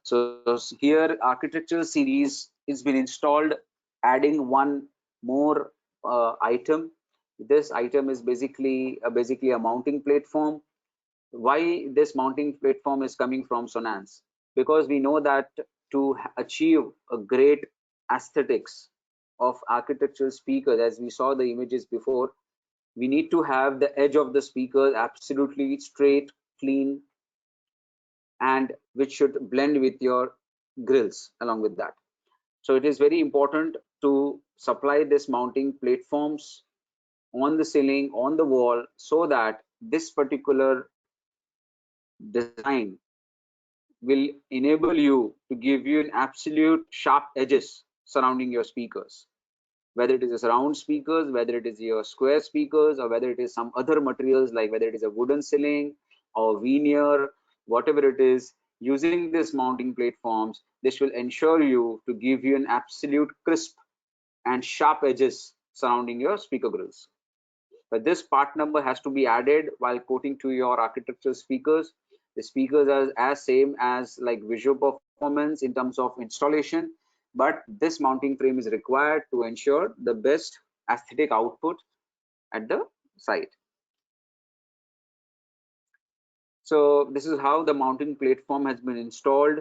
So here architectural series is been installed, adding one more item. This item is basically a mounting platform. Why this mounting platform is coming from Sonance? Because we know that to achieve a great aesthetics of architectural speakers, as we saw the images before, we need to have the edge of the speaker absolutely straight, clean, and which should blend with your grills along with that. So it is very important to supply this mounting platforms on the ceiling, on the wall, so that this particular design will enable you to give you an absolute sharp edges surrounding your speakers, whether it is a round speakers, whether it is your square speakers, or whether it is some other materials like whether it is a wooden ceiling or veneer, whatever it is. Using this mounting platforms, this will ensure you to give you an absolute crisp and sharp edges surrounding your speaker grills. But this part number has to be added while quoting to your architectural speakers. The speakers are as same as like visual performance in terms of installation, but this mounting frame is required to ensure the best aesthetic output at the site. So this is how the mounting platform has been installed.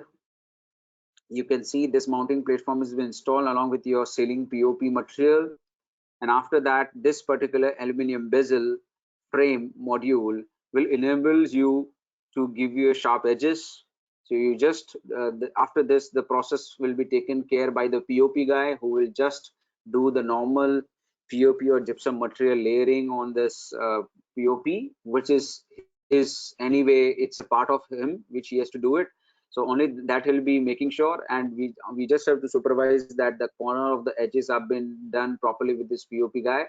You can see this mounting platform has been installed along with your ceiling POP material. And after that, this particular aluminum bezel frame module will enable you to give you a sharp edges. So you just after this, the process will be taken care by the POP guy, who will just do the normal POP or gypsum material layering on this POP, which is his anyway, it's a part of him which he has to do it. So only that he'll be making sure, and we just have to supervise that the corner of the edges have been done properly with this POP guy,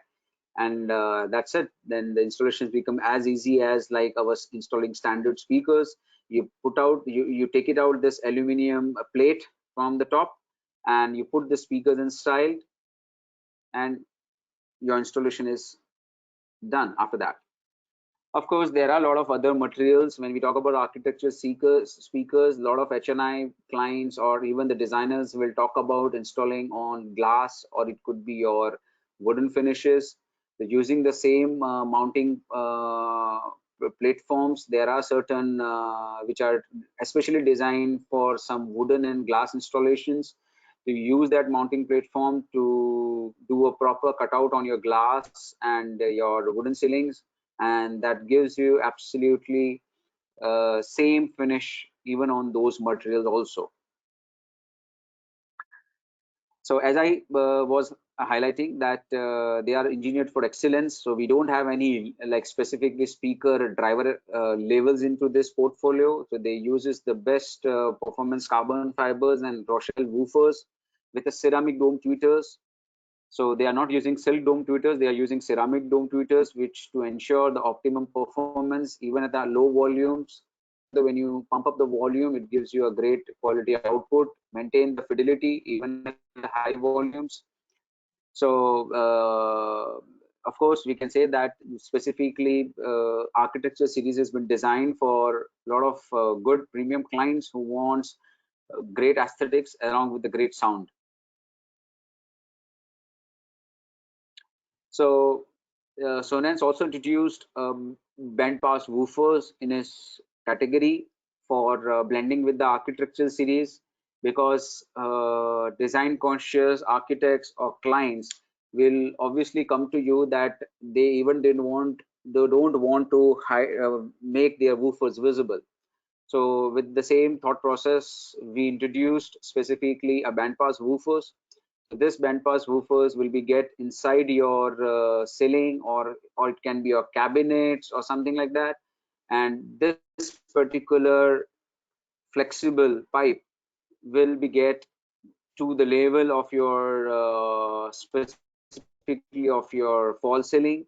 and that's it. Then the installations become as easy as like I was installing standard speakers. You put out, you take it out this aluminum plate from the top, and you put the speakers inside, and your installation is done after that. Of course, there are a lot of other materials. When we talk about architecture speakers, a lot of HNI clients or even the designers will talk about installing on glass, or it could be your wooden finishes. So using the same mounting platforms, there are certain which are especially designed for some wooden and glass installations. to use that mounting platform to do a proper cutout on your glass and your wooden ceilings, and that gives you absolutely same finish even on those materials also. So as I was highlighting that they are engineered for excellence, so we don't have any like specifically speaker driver labels into this portfolio. So they uses the best performance carbon fibers and Rochelle woofers with a ceramic dome tweeters. So they are not using silk dome tweeters, they are using ceramic dome tweeters, which to ensure the optimum performance even at the low volumes. So when you pump up the volume, it gives you a great quality output, maintain the fidelity even at the high volumes. So of course, we can say that specifically architecture series has been designed for a lot of good premium clients who wants great aesthetics along with the great sound. So Sonance also introduced band pass woofers in its category for blending with the architectural series, because design conscious architects or clients will obviously come to you that they don't want to make their woofers visible. So with the same thought process, we introduced specifically a bandpass woofers. So this bandpass woofers will be get inside your ceiling, or it can be your cabinets or something like that. And this particular flexible pipe will be get to the level of your specifically of your fall ceiling.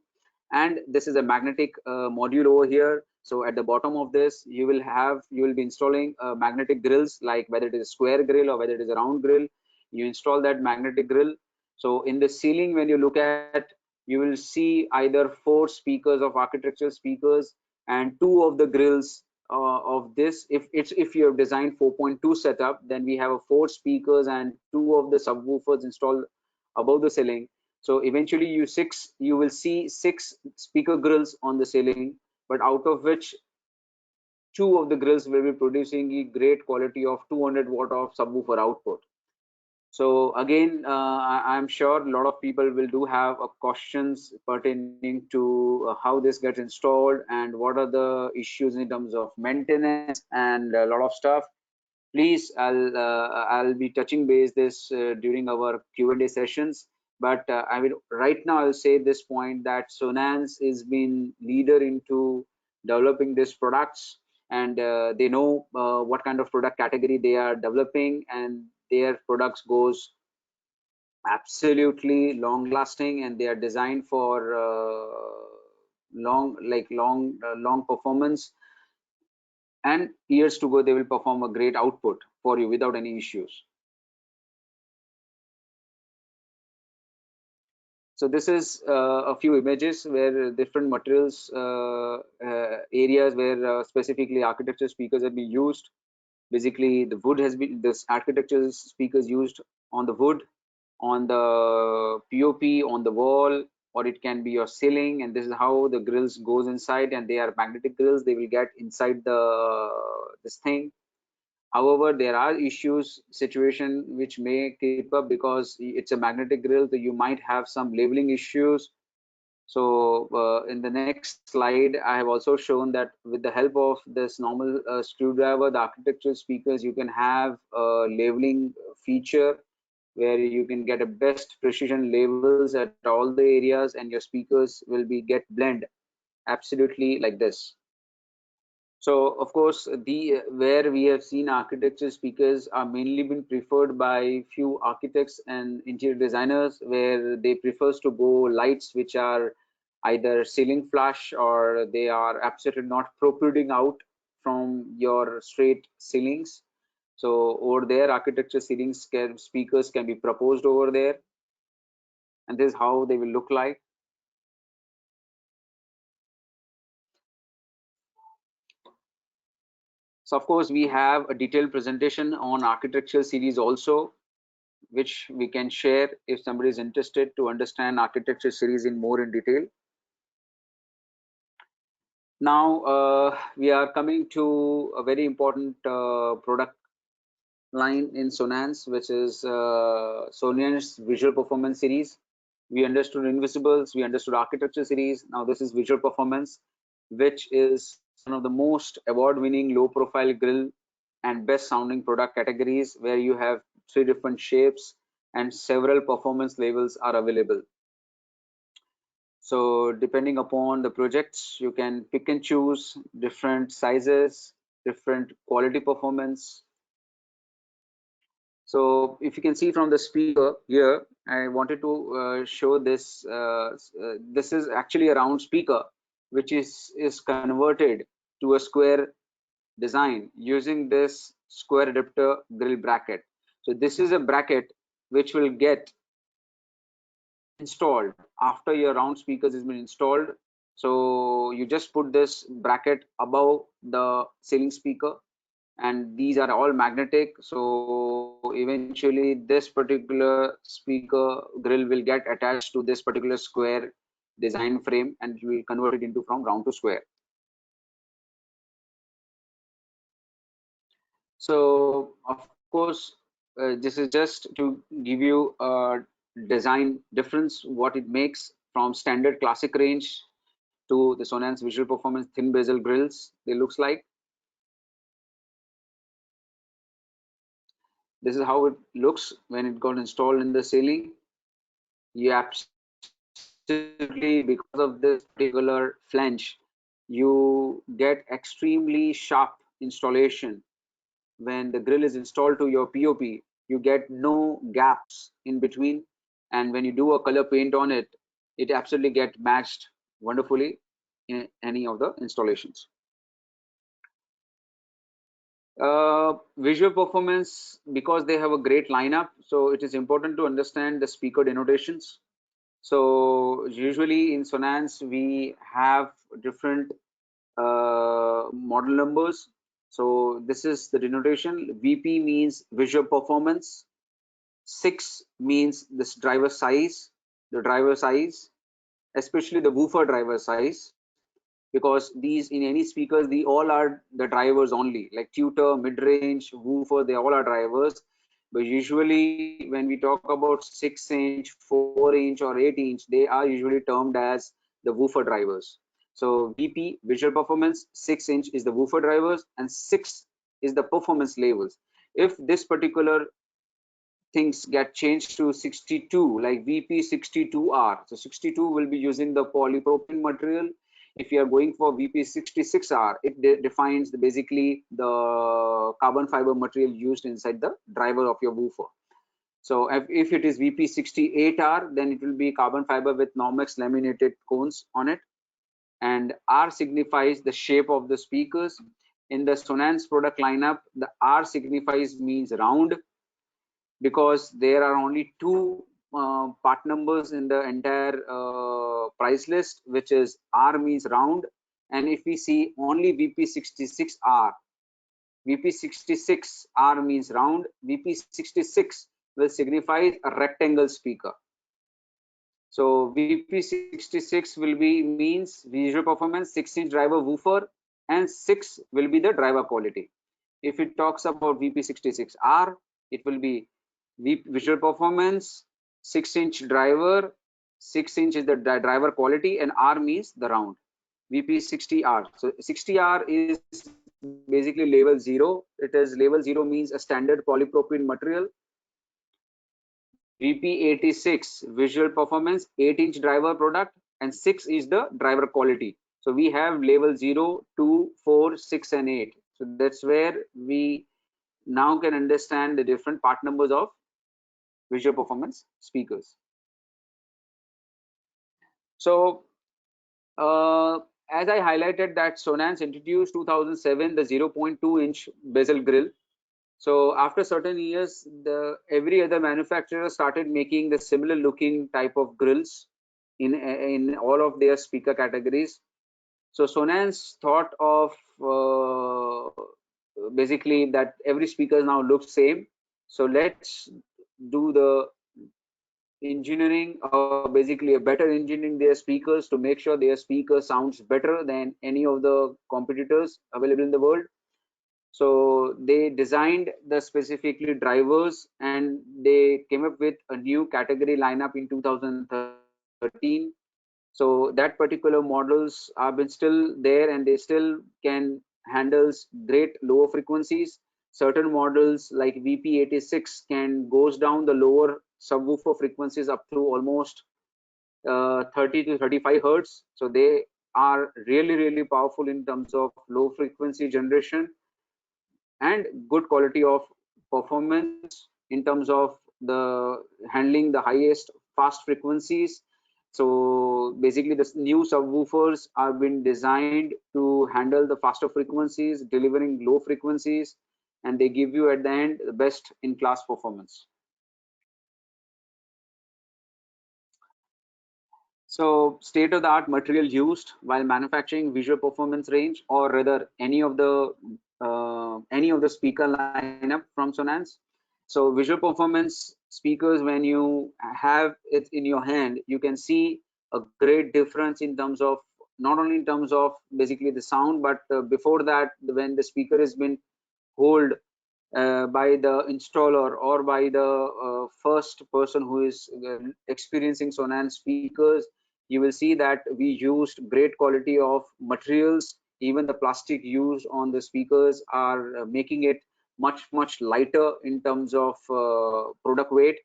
And this is a magnetic module over here. So at the bottom of this, you will be installing magnetic grills, like whether it is a square grill or whether it is a round grill. You install that magnetic grill. So in the ceiling, when you look at, you will see either 4 speakers of architectural speakers and 2 of the grills of this. If you have designed 4.2 setup, then we have a 4 speakers and 2 of the subwoofers installed above the ceiling. So eventually you will see 6 speaker grills on the ceiling, but out of which 2 of the grills will be producing a great quality of 200 watt of subwoofer output. So again, I'm sure a lot of people will do have questions pertaining to how this gets installed and what are the issues in terms of maintenance and a lot of stuff. Please, I'll be touching base this during our Q&A sessions. But I will right now I'll say this point that Sonance is been leader into developing these products, and they know what kind of product category they are developing, and their products goes absolutely long lasting, and they are designed for long performance, and years to go they will perform a great output for you without any issues. So this is a few images where different materials areas where specifically architecture speakers have been used. Basically the wood has been, this architecture speakers used on the wood, on the POP, on the wall, or it can be your ceiling, and this is how the grills goes inside, and they are magnetic grills, they will get inside the this thing. However, there are issues situation which may keep up because it's a magnetic grill, so you might have some labeling issues. So in the next slide, I have also shown that with the help of this normal screwdriver, the architectural speakers, you can have a labeling feature where you can get a best precision labels at all the areas, and your speakers will be get blend absolutely like this. So of course, the where we have seen architecture speakers are mainly been preferred by few architects and interior designers, where they prefers to go lights which are either ceiling flush or they are absolutely not protruding out from your straight ceilings. So over there, architecture speakers can be proposed over there, and this is how they will look like. So of course, we have a detailed presentation on architectural series also, which we can share if somebody is interested to understand architecture series in more in detail. Now we are coming to a very important product line in Sonance, which is Sonance Visual Performance series. We understood Invisibles, we understood Architecture series. Now this is Visual Performance, which is one of the most award-winning low-profile grill and best sounding product categories, where you have 3 different shapes and several performance levels are available. So depending upon the projects, you can pick and choose different sizes, different quality performance. So if you can see from the speaker here, I wanted to show this. This is actually a round speaker, which is converted to a square design using this square adapter grill bracket. So this is a bracket which will get installed after your round speakers has been installed. So you just put this bracket above the ceiling speaker, and these are all magnetic. So eventually this particular speaker grill will get attached to this particular square design frame, and you will convert it into from round to square. So of course, this is just to give you a design difference, what it makes from standard classic range to the Sonance Visual Performance thin bezel grills. They looks like. This is how it looks when it got installed in the ceiling. You absolutely, because of this particular flange, you get extremely sharp installation. When the grill is installed to your POP, you get no gaps in between, and when you do a color paint on it, it absolutely get matched wonderfully in any of the installations. Visual Performance, because they have a great lineup, so it is important to understand the speaker denotations. So usually in Sonance we have different model numbers. So this is the denotation. VP means visual performance. 6 means this driver size, the driver size, especially the woofer driver size, because these in any speakers, they all are the drivers only, like tutor, mid-range, woofer, they all are drivers. But usually when we talk about 6-inch, 4-inch or 8-inch, they are usually termed as the woofer drivers. So VP, visual performance, 6-inch is the woofer drivers, and 6 is the performance levels. If this particular things get changed to 62, like VP62R, so 62 will be using the polypropylene material. If you are going for VP66R, it defines basically the carbon fiber material used inside the driver of your woofer. So if it is VP68R, then it will be carbon fiber with Normex laminated cones on it. And R signifies the shape of the speakers. In the Sonance product lineup, the R signifies means round, because there are only 2 part numbers in the entire price list, which is R means round. And if we see only VP66R, VP66R means round, VP66 will signify a rectangle speaker. So VP66 will be means visual performance, 6-inch driver woofer, and 6 will be the driver quality. If it talks about VP66R, it will be visual performance, 6-inch driver, 6-inch is the driver quality, and R means the round. VP60R. So 60R is basically level 0. It is level 0 means a standard polypropylene material. VP86 visual performance, 8-inch driver product, and 6 is the driver quality. So we have level 0, 2, 4, 6, and 8. So that's where we now can understand the different part numbers of visual performance speakers. So as I highlighted that Sonance introduced 2007 the 0.2-inch bezel grill. So after certain years, every other manufacturer started making the similar looking type of grills in all of their speaker categories. So Sonance thought of basically that every speaker now looks same. So let's do the engineering, basically a better engineering their speakers to make sure their speaker sounds better than any of the competitors available in the world. So they designed the specifically drivers, and they came up with a new category lineup in 2013. So that particular models have been still there, and they still can handles great lower frequencies. Certain models like VP86 can goes down the lower subwoofer frequencies up to almost 30 to 35 hertz. So they are really powerful in terms of low frequency generation and good quality of performance in terms of the handling the highest fast frequencies. So basically the new subwoofers are been designed to handle the faster frequencies, delivering low frequencies, and they give you at the end the best in class performance. So state of the art material used while manufacturing visual performance range, or rather any of the speaker lineup from Sonance. So visual performance speakers, when you have it in your hand, you can see a great difference in terms of, not only in terms of basically the sound, but before that, when the speaker has been hold by the installer or by the first person who is experiencing Sonance speakers, you will see that we used great quality of materials. Even the plastic used on the speakers are making it much lighter in terms of product weight.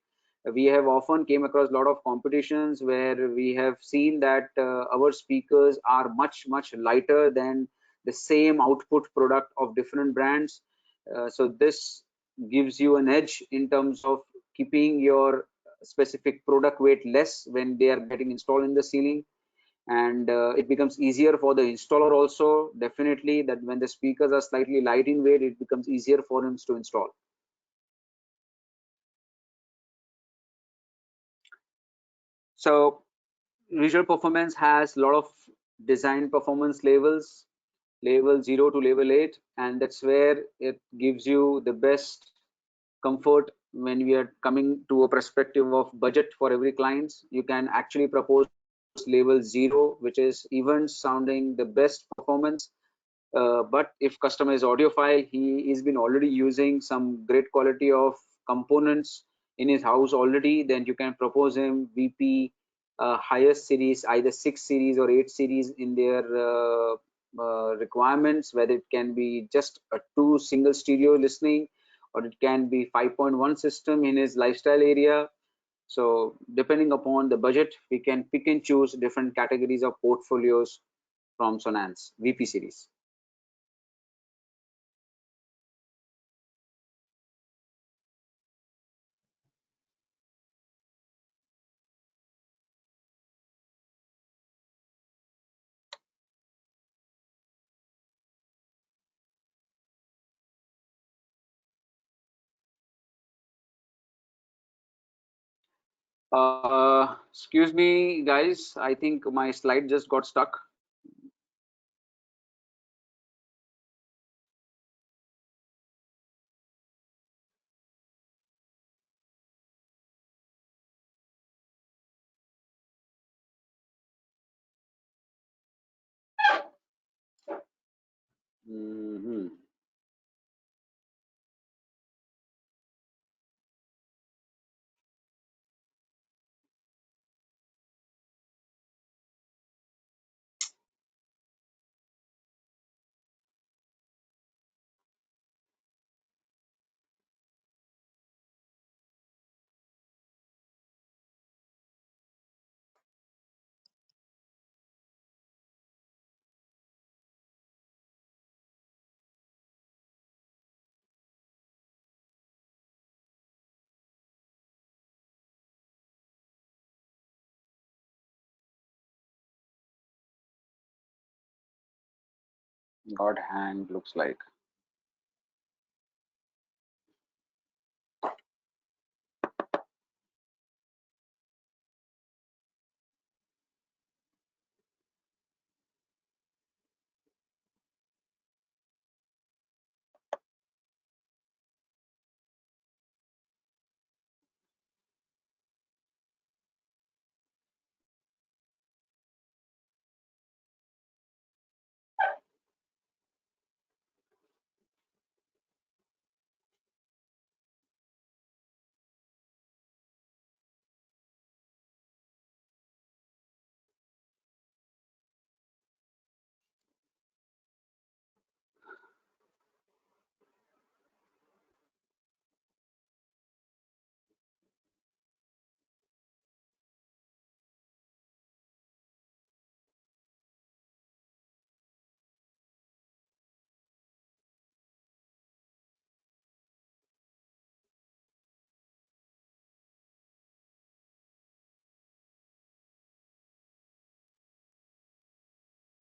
We have often came across a lot of competitions where we have seen that our speakers are much lighter than the same output product of different brands. So this gives you an edge in terms of keeping your specific product weight less when they are getting installed in the ceiling. And it becomes easier for the installer also, definitely, that when the speakers are slightly light in weight, it becomes easier for him to install. So visual performance has a lot of design performance levels, level 0 to level 8, and that's where it gives you the best comfort. When we are coming to a perspective of budget for every clients, you can actually propose level 0, which is even sounding the best performance. But if customer is audiophile, he is been already using some great quality of components in his house already, then you can propose him VP highest series, either 6 series or 8 series in their requirements, whether it can be just a 2 single stereo listening, or it can be 5.1 system in his lifestyle area. So depending upon the budget, we can pick and choose different categories of portfolios from Sonance VP series. Excuse me, guys. I think my slide just got stuck. Mhm. Got hanged, looks like.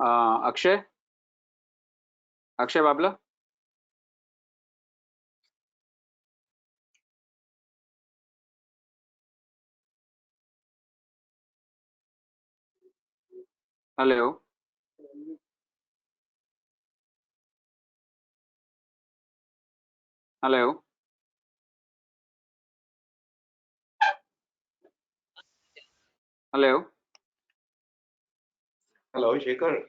Akshay? Akshay Babla? Hello? Hello? Hello? Hello, Shekhar.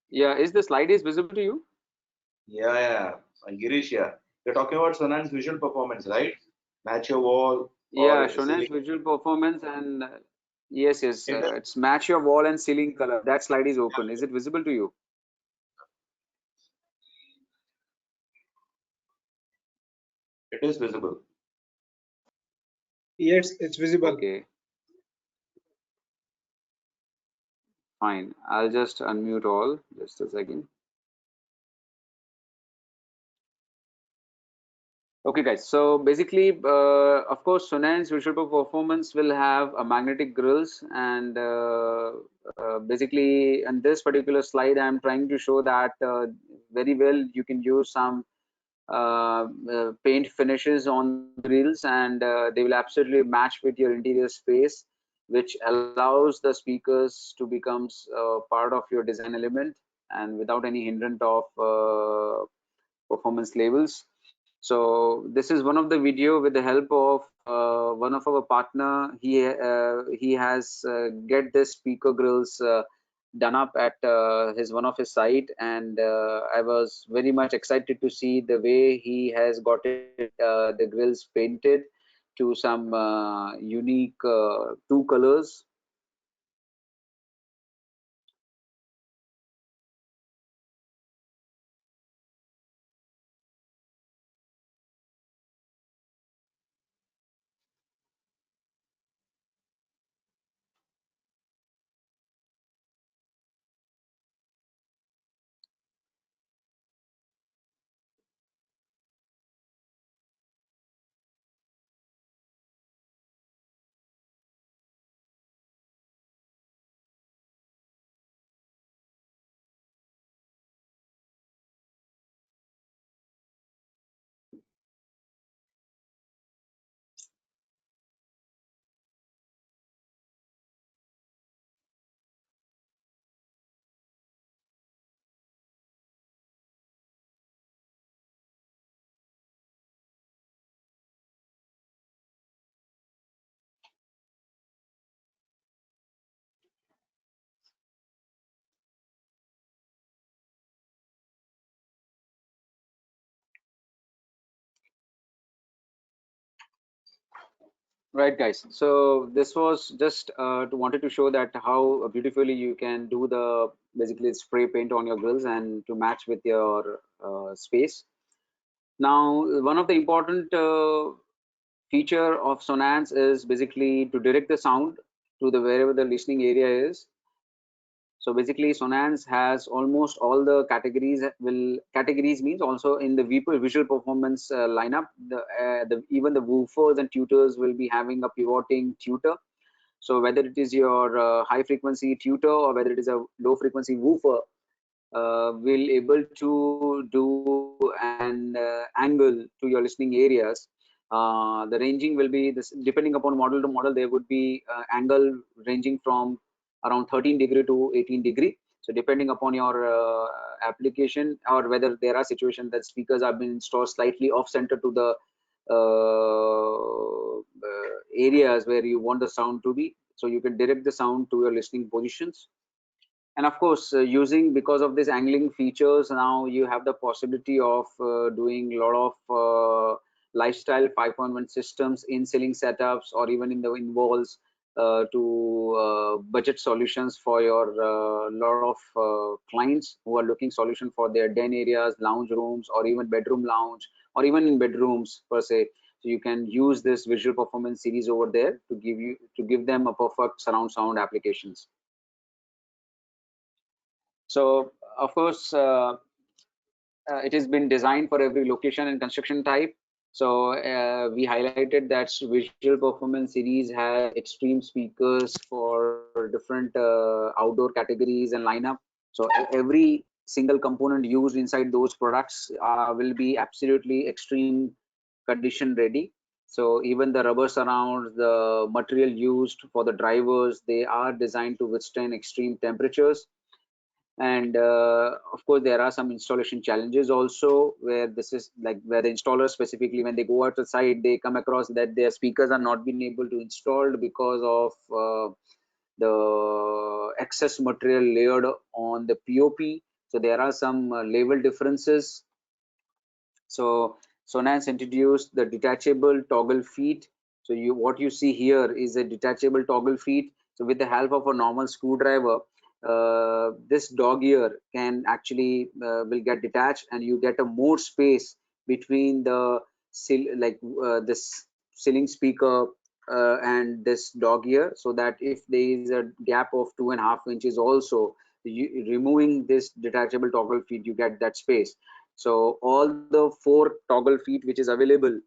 Yeah, is the slide is visible to you? Yeah. Girish, yeah. You're talking about Sonan's visual performance, right? Match your wall Yeah, or ceiling. Shonen's visual performance and yes, yes, It, it's match your wall and ceiling color. That slide is open. Is it visible to you? it is visible. Yes, it's visible. Okay, fine. I'll just unmute all. Just a second. Okay, guys. So basically, of course, Sonan's visual performance will have a magnetic grills, and basically, in this particular slide, I'm trying to show that very well you can use some paint finishes on grills, and they will absolutely match with your interior space, which allows the speakers to become part of your design element and without any hindrance of performance levels. So this is one of the video with the help of one of our partner. He has get this speaker grills done up at his one of his site, and I was very much excited to see the way he has got it the grills painted to some unique two colors. Right, guys. So this was just to wanted to show that how beautifully you can do the basically spray paint on your grills and to match with your space. Now, one of the important feature of Sonance is basically to direct the sound to the wherever the listening area is. So basically, Sonance has almost all the categories. Will categories means also in the visual performance lineup. Even the woofers and tutors will be having a pivoting tutor. So whether it is your high frequency tutor or whether it is a low frequency woofer, will able to do an angle to your listening areas. The ranging will be this depending upon model to model. There would be angle ranging from around 13° to 18°. So depending upon your application or whether there are situations that speakers have been installed slightly off center to the areas where you want the sound to be. So you can direct the sound to your listening positions. And of course, using because of this angling features, now you have the possibility of doing a lot of lifestyle 5.1 systems in ceiling setups or even in the in walls to budget solutions for your lot of clients who are looking solution for their den areas, lounge rooms, or even bedroom lounge, or even in bedrooms per se. So you can use this visual performance series over there to give them a perfect surround sound applications. So of course, it has been designed for every location and construction type. So we highlighted that visual performance series has extreme speakers for different outdoor categories and lineup. So every single component used inside those products will be absolutely extreme condition ready. So even the rubber surrounds, the material used for the drivers, they are designed to withstand extreme temperatures. And of course there are some installation challenges also, where this is like where the installers specifically, when they go out the site, they come across that their speakers are not being able to install because of the excess material layered on the pop. So there are some level differences. So Sonance introduced the detachable toggle feet. So what you see here is a detachable toggle feet. So with the help of a normal screwdriver, this dog ear can actually will get detached, and you get a more space between the this ceiling speaker and this dog ear, so that if there is a gap of 2.5 inches also, removing this detachable toggle feet, you get that space. So all the 4 toggle feet which is available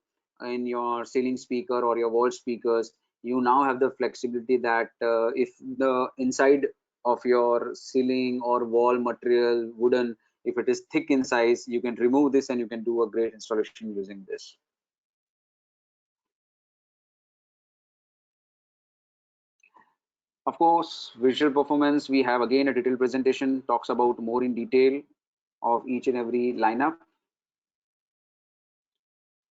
in your ceiling speaker or your wall speakers, you now have the flexibility that if the inside of your ceiling or wall material wooden, if it is thick in size, you can remove this and you can do a great installation using this. Of course, visual performance, we have again a detailed presentation, talks about more in detail of each and every lineup.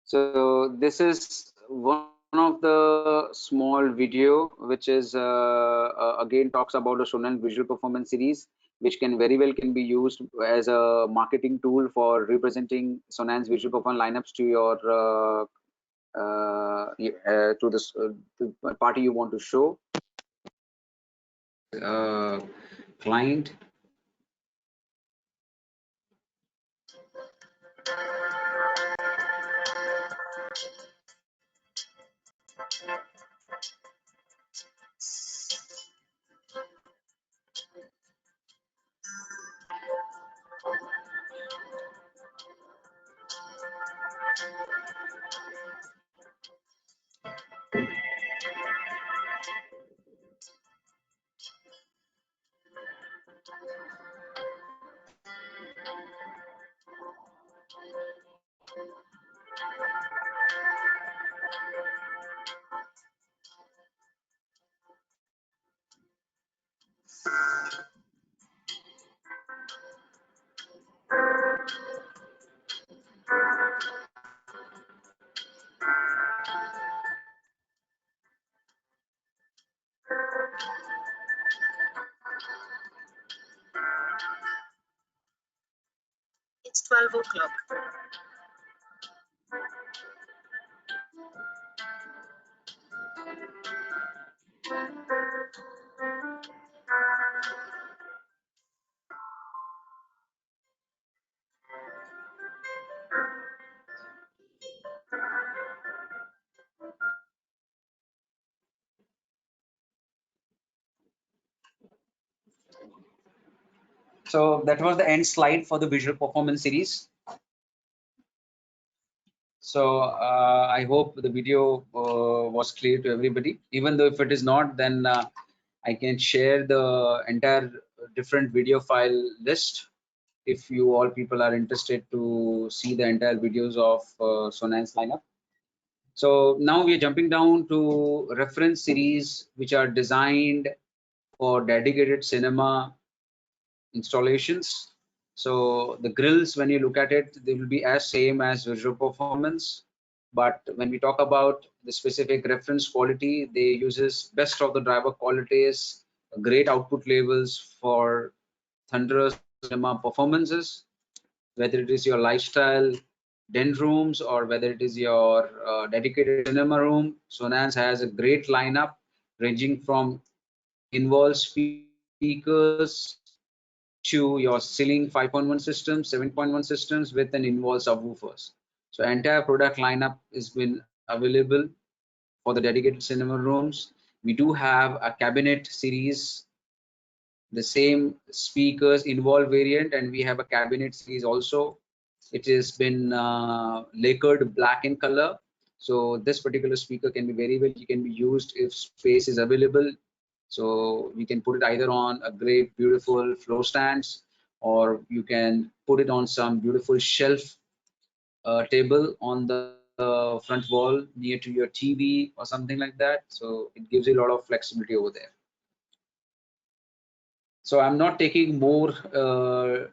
So this is one of the small video which is again talks about the Sonan's visual performance series, which can very well can be used as a marketing tool for representing Sonan's visual performance lineups to your to this to party you want to show. Client. It's 12 o'clock. So that was the end slide for the visual performance series. So I hope the video was clear to everybody. Even though if it is not, then I can share the entire different video file list if you all people are interested to see the entire videos of Sonan's lineup. So now we are jumping down to reference series which are designed for dedicated cinema installations. So the grills, when you look at it, they will be as same as visual performance. But when we talk about the specific reference quality, they uses best of the driver qualities, great output levels for thunderous cinema performances, whether it is your lifestyle den rooms or whether it is your dedicated cinema room. Sonance has a great lineup ranging from involved speakers to your ceiling 5.1 systems, 7.1 systems with an involved subwoofers. So entire product lineup has been available for the dedicated cinema rooms. We do have a cabinet series, the same speakers involved variant, and we have a cabinet series also. It has been lacquered black in color. So this particular speaker can be very well can be used if space is available. So you can put it either on a great, beautiful floor stands, or you can put it on some beautiful shelf table on the front wall near to your TV or something like that. So it gives you a lot of flexibility over there. So I'm not taking more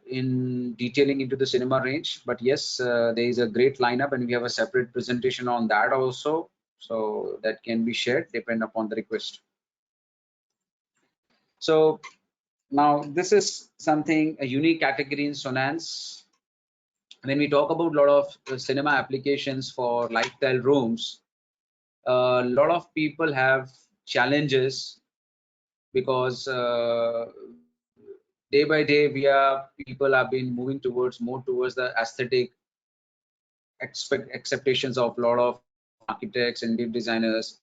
in detailing into the cinema range, but yes, there is a great lineup, and we have a separate presentation on that also. So that can be shared depend upon the request. So now this is something a unique category in Sonance. When we talk about a lot of cinema applications for lifestyle rooms, a lot of people have challenges because day by day people have been moving towards more towards the aesthetic expectations of a lot of architects and deep designers.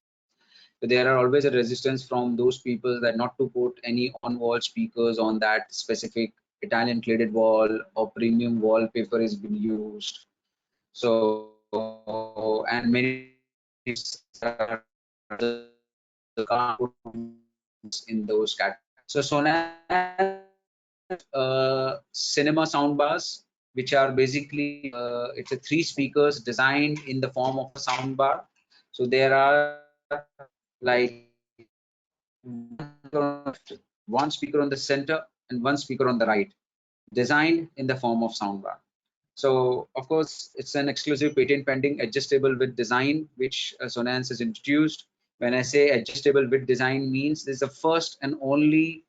So there are always a resistance from those people that not to put any on-wall speakers on that specific Italian cladded wall, or premium wallpaper is being used. So, and many times there are can't put in those categories. So Sonance cinema soundbars, which are basically it's a 3 speakers designed in the form of a soundbar. So there are like one speaker on the left, one speaker on the center, and one speaker on the right, designed in the form of soundbar. So of course, it's an exclusive patent pending adjustable width design, which Sonance has introduced. When I say adjustable width design, means this is the first and only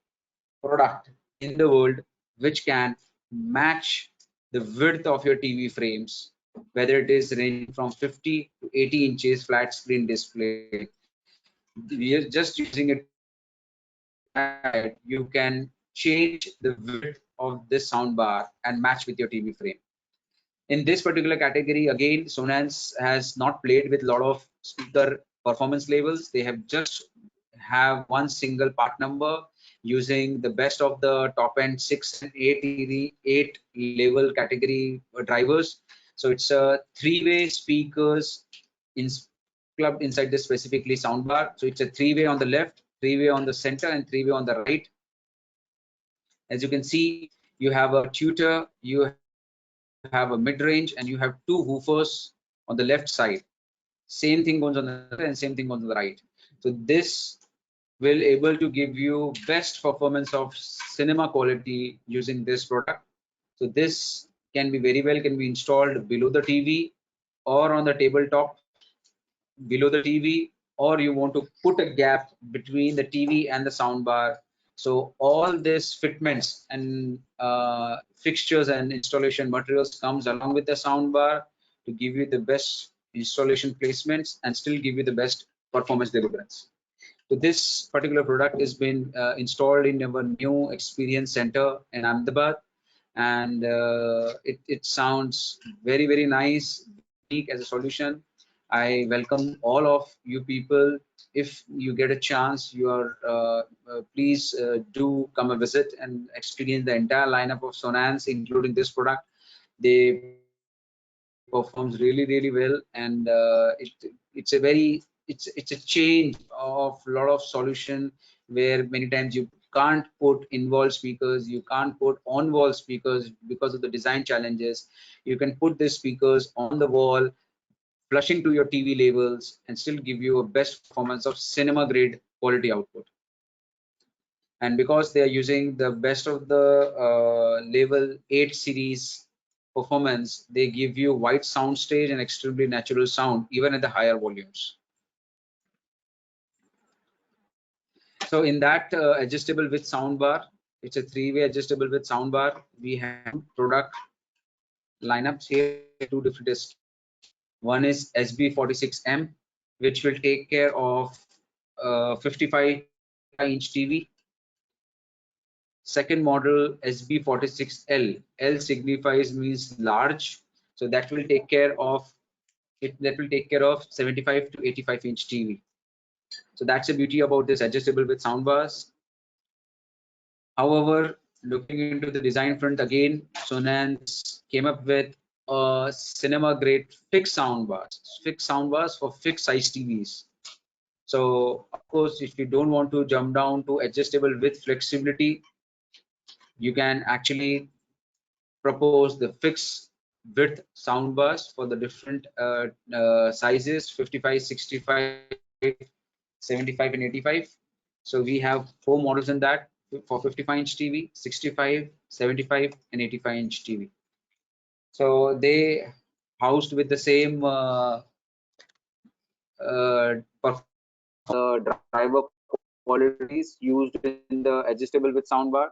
product in the world which can match the width of your TV frames, whether it is ranging from 50 to 80 inches flat screen display. We are just using a TV that you can change the width of this soundbar and match with your TV frame. In this particular category, again, Sonance has not played with a lot of speaker performance labels. They have just have one single part number using the best of the top end 6 and 8 level category drivers. So it's a 3-way speakers in clubbed inside this specifically soundbar. So it's a 3-way on the left, 3-way on the center, and 3-way on the right. As you can see, you have a tutor, you have a mid-range, and you have 2 woofers on the left side. Same thing goes on the center and same thing goes on the right. So this will able to give you best performance of cinema quality using this product. So this can be very well can be installed below the TV or on the tabletop below the TV, or you want to put a gap between the TV and the soundbar. So all this fitments and fixtures and installation materials comes along with the soundbar to give you the best installation placements and still give you the best performance deliverance. So this particular product has been installed in our new experience center in Ahmedabad, and it sounds very nice, very unique as a solution. I welcome all of you people. If you get a chance, you are please do come and visit and experience the entire lineup of Sonance, including this product. They performs really well, and it's a change of a lot of solution where many times you can't put in-wall speakers, you can't put on-wall speakers because of the design challenges. You can put these speakers on the wall, flushing to your TV labels, and still give you a best performance of cinema grade quality output. And because they are using the best of the level 8 series performance, they give you wide sound stage and extremely natural sound even at the higher volumes. So in that adjustable with soundbar, it's a 3-way adjustable with soundbar. We have 2 product lineups here, 2 different SKUs. One is SB46M, which will take care of 55 to 85 inch TV. Second model SB46L. L signifies means large, so that will take care of it. That will take care of 75 to 85 inch TV. So that's the beauty about this adjustable with soundbars. However, looking into the design front again, Sonance came up with cinema grade fixed soundbars for fixed size TVs. So of course, if you don't want to jump down to adjustable with flexibility, you can actually propose the fixed width sound bars for the different sizes: 55, 65, 75 and 85. So we have 4 models in that for 55-inch TV, 65, 75 and 85-inch TV. So they housed with the same driver qualities used in the adjustable with soundbar.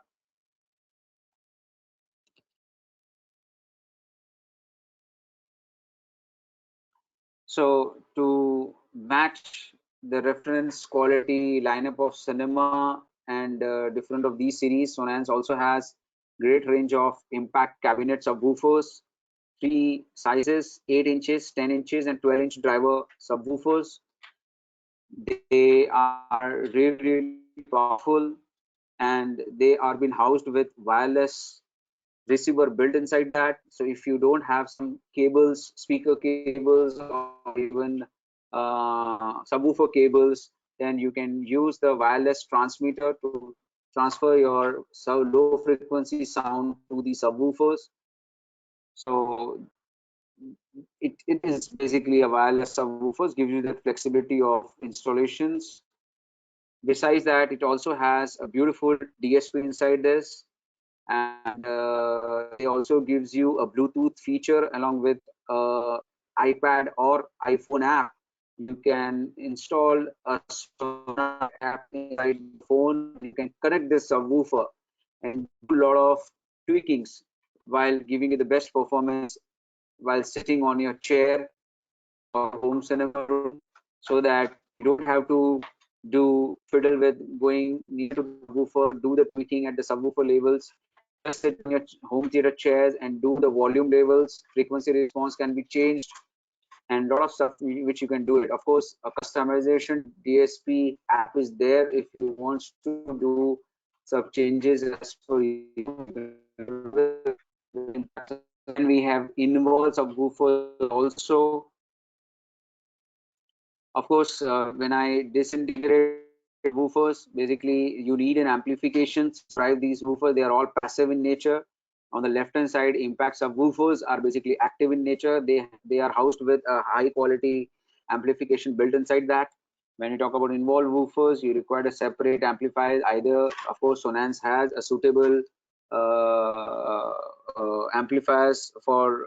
So to match the reference quality lineup of cinema and different of these series, Sonance also has great range of impact cabinet subwoofers, three sizes: 8 inches, 10 inches, and 12-inch driver subwoofers. They are really powerful, and they are being housed with wireless receiver built inside that. So if you don't have some cables, speaker cables, or even subwoofer cables, then you can use the wireless transmitter to transfer your low frequency sound to the subwoofers. So it is basically a wireless subwoofers, gives you the flexibility of installations. Besides that, it also has a beautiful DSP inside this, and they also gives you a Bluetooth feature along with iPad or iPhone app. You can install a Sonar app inside the phone. You can connect this subwoofer and do a lot of tweakings while giving you the best performance while sitting on your chair or home cinema room, so that you don't have to do fiddle with going near to the subwoofer, do the tweaking at the subwoofer levels. Just sit on your home theater chairs and do the volume levels. Frequency response can be changed, and a lot of stuff which you can do it. Of course, a customization DSP app is there if you want to do some changes as per you. And we have involved subwoofers also. Of course, when I disintegrate woofers, basically you need an amplification to drive these woofers. They are all passive in nature. On the left hand side, impact subwoofers are basically active in nature. They are housed with a high quality amplification built inside that. When you talk about involved woofers, you require a separate amplifier. Either, of course, Sonance has a suitable amplifiers for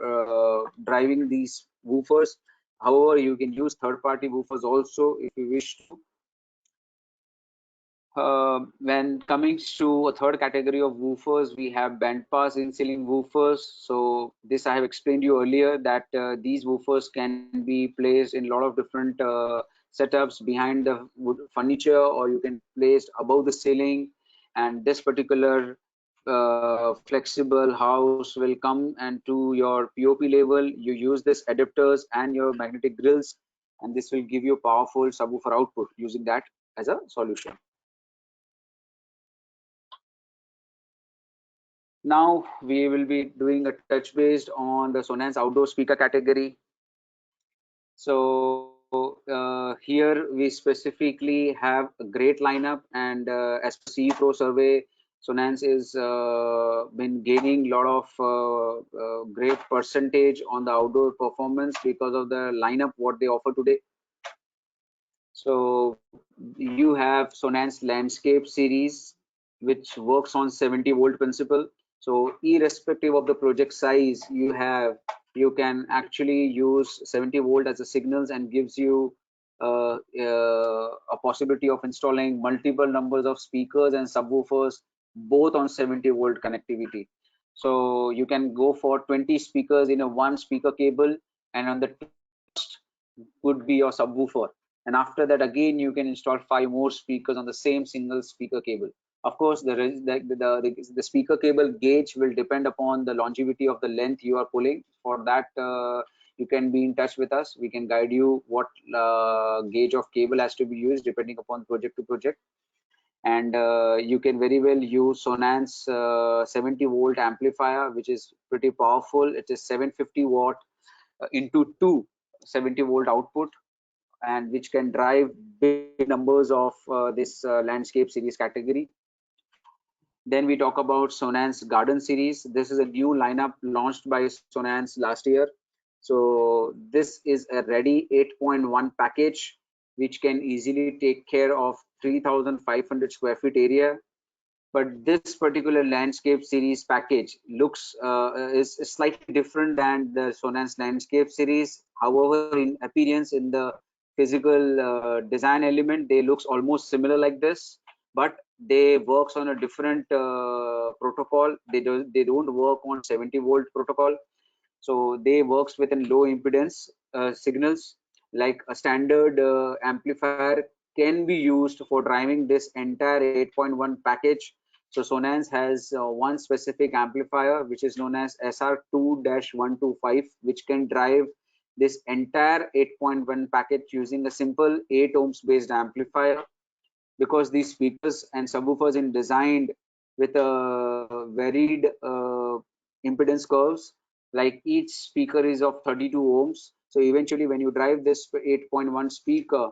driving these woofers. However, you can use third-party woofers also if you wish to. When coming to a third category of woofers, we have band pass in ceiling woofers. So this I have explained to you earlier that these woofers can be placed in a lot of different setups behind the wood furniture, or you can place above the ceiling. And this particular flexible house will come and to your POP level. You use this adapters and your magnetic grills, and this will give you powerful subwoofer output using that as a solution. Now we will be doing a touch based on the Sonance outdoor speaker category. So here we specifically have a great lineup, and as per CE Pro survey, Sonance is been gaining a lot of great percentage on the outdoor performance because of the lineup what they offer today. So you have Sonance Landscape series, which works on 70-volt principle. So irrespective of the project size you can actually use 70-volt as a signals, and gives you a possibility of installing multiple numbers of speakers and subwoofers both on 70-volt connectivity. So you can go for 20 speakers in a one speaker cable, and on the would be your subwoofer, and after that again you can install 5 more speakers on the same single speaker cable. Of course, the speaker cable gauge will depend upon the longevity of the length you are pulling. For that, you can be in touch with us. We can guide you what gauge of cable has to be used depending upon project to project. And you can very well use Sonance 70-volt amplifier, which is pretty powerful. It is 750 watt into 2 70-volt output, and which can drive big numbers of this landscape series category. Then we talk about Sonance Garden series. This is a new lineup launched by Sonance last year. So this is a ready 8.1 package, which can easily take care of 3,500 square feet area. But this particular landscape series package looks is slightly different than the Sonance landscape series. However, in appearance, in the physical design element, they looks almost similar like this, but they works on a different protocol. They don't work on 70-volt protocol, so they works with a low impedance signals. Like a standard amplifier can be used for driving this entire 8.1 package. So Sonance has one specific amplifier which is known as SR2-125, which can drive this entire 8.1 package using a simple 8 ohms based amplifier. Because these speakers and subwoofers are designed with a varied impedance curves, like each speaker is of 32 ohms. So eventually when you drive this 8.1 speaker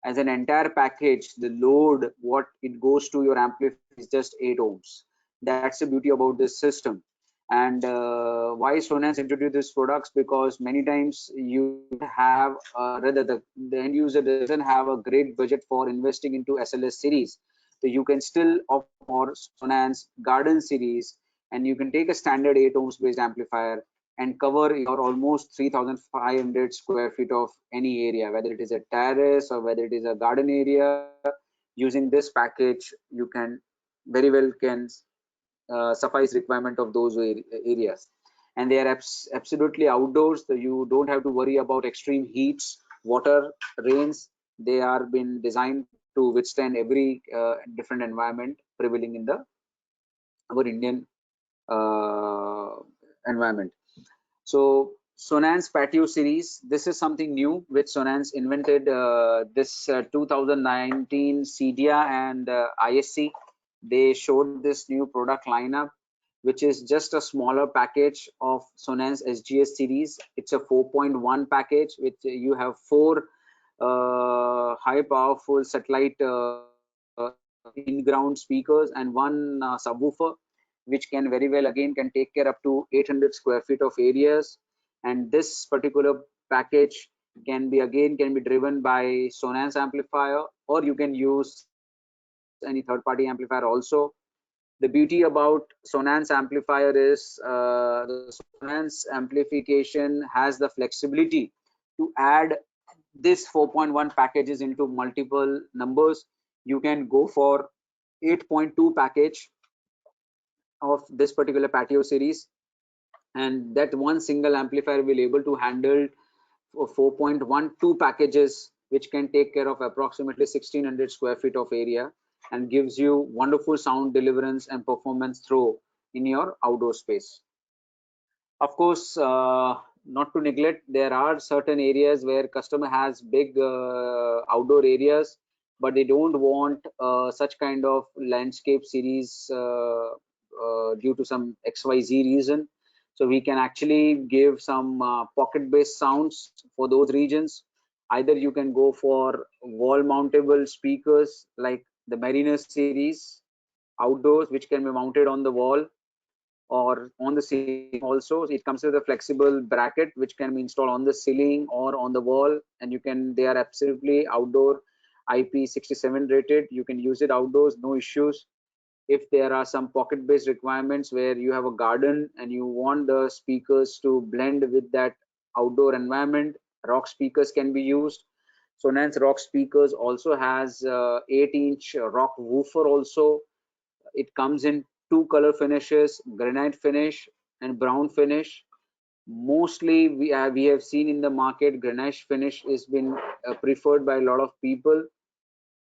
as an entire package, the load what it goes to your amplifier is just 8 ohms. That's the beauty about this system. And why Sonance introduced these products? Because many times you have rather the end user doesn't have a great budget for investing into SLS series, so you can still opt for Sonance Garden series, and you can take a standard 8 ohms based amplifier and cover your almost 3,500 square feet of any area, whether it is a terrace or whether it is a garden area. Using this package, you can very well can suffice requirement of those areas. And they are absolutely outdoors, so you don't have to worry about extreme heats, water, rains. They are been designed to withstand every different environment prevailing in the our Indian uh, environment. So Sonance Patio series, this is something new which Sonance invented this 2019 CDIA and ISC. They showed this new product lineup, which is just a smaller package of Sonance SGS series. It's a 4.1 package, which you have four high powerful satellite in-ground speakers and one subwoofer, which can very well again can take care up to 800 square feet of areas. And this particular package can be driven by Sonance amplifier, or you can use any third-party amplifier also. The beauty about Sonance amplifier is the Sonance amplification has the flexibility to add this 4.1 packages into multiple numbers. You can go for 8.2 package of this particular patio series, and that one single amplifier will able to handle 4.12 packages, which can take care of approximately 1600 square feet of area and gives you wonderful sound deliverance and performance through in your outdoor space. Of course, not to neglect, there are certain areas where customer has big outdoor areas, but they don't want such kind of landscape series due to some XYZ reason. So we can actually give some pocket-based sounds for those regions. Either you can go for wall-mountable speakers like the Mariner series outdoors, which can be mounted on the wall or on the ceiling also. It comes with a flexible bracket which can be installed on the ceiling or on the wall, and they are absolutely outdoor, IP67 rated. You can use it outdoors, no issues. If there are some pocket based requirements where you have a garden and you want the speakers to blend with that outdoor environment, rock speakers can be used. Sonance rock speakers also has 8-inch rock woofer also. It comes in two color finishes, granite finish and brown finish. Mostly we have seen in the market granite finish has been preferred by a lot of people.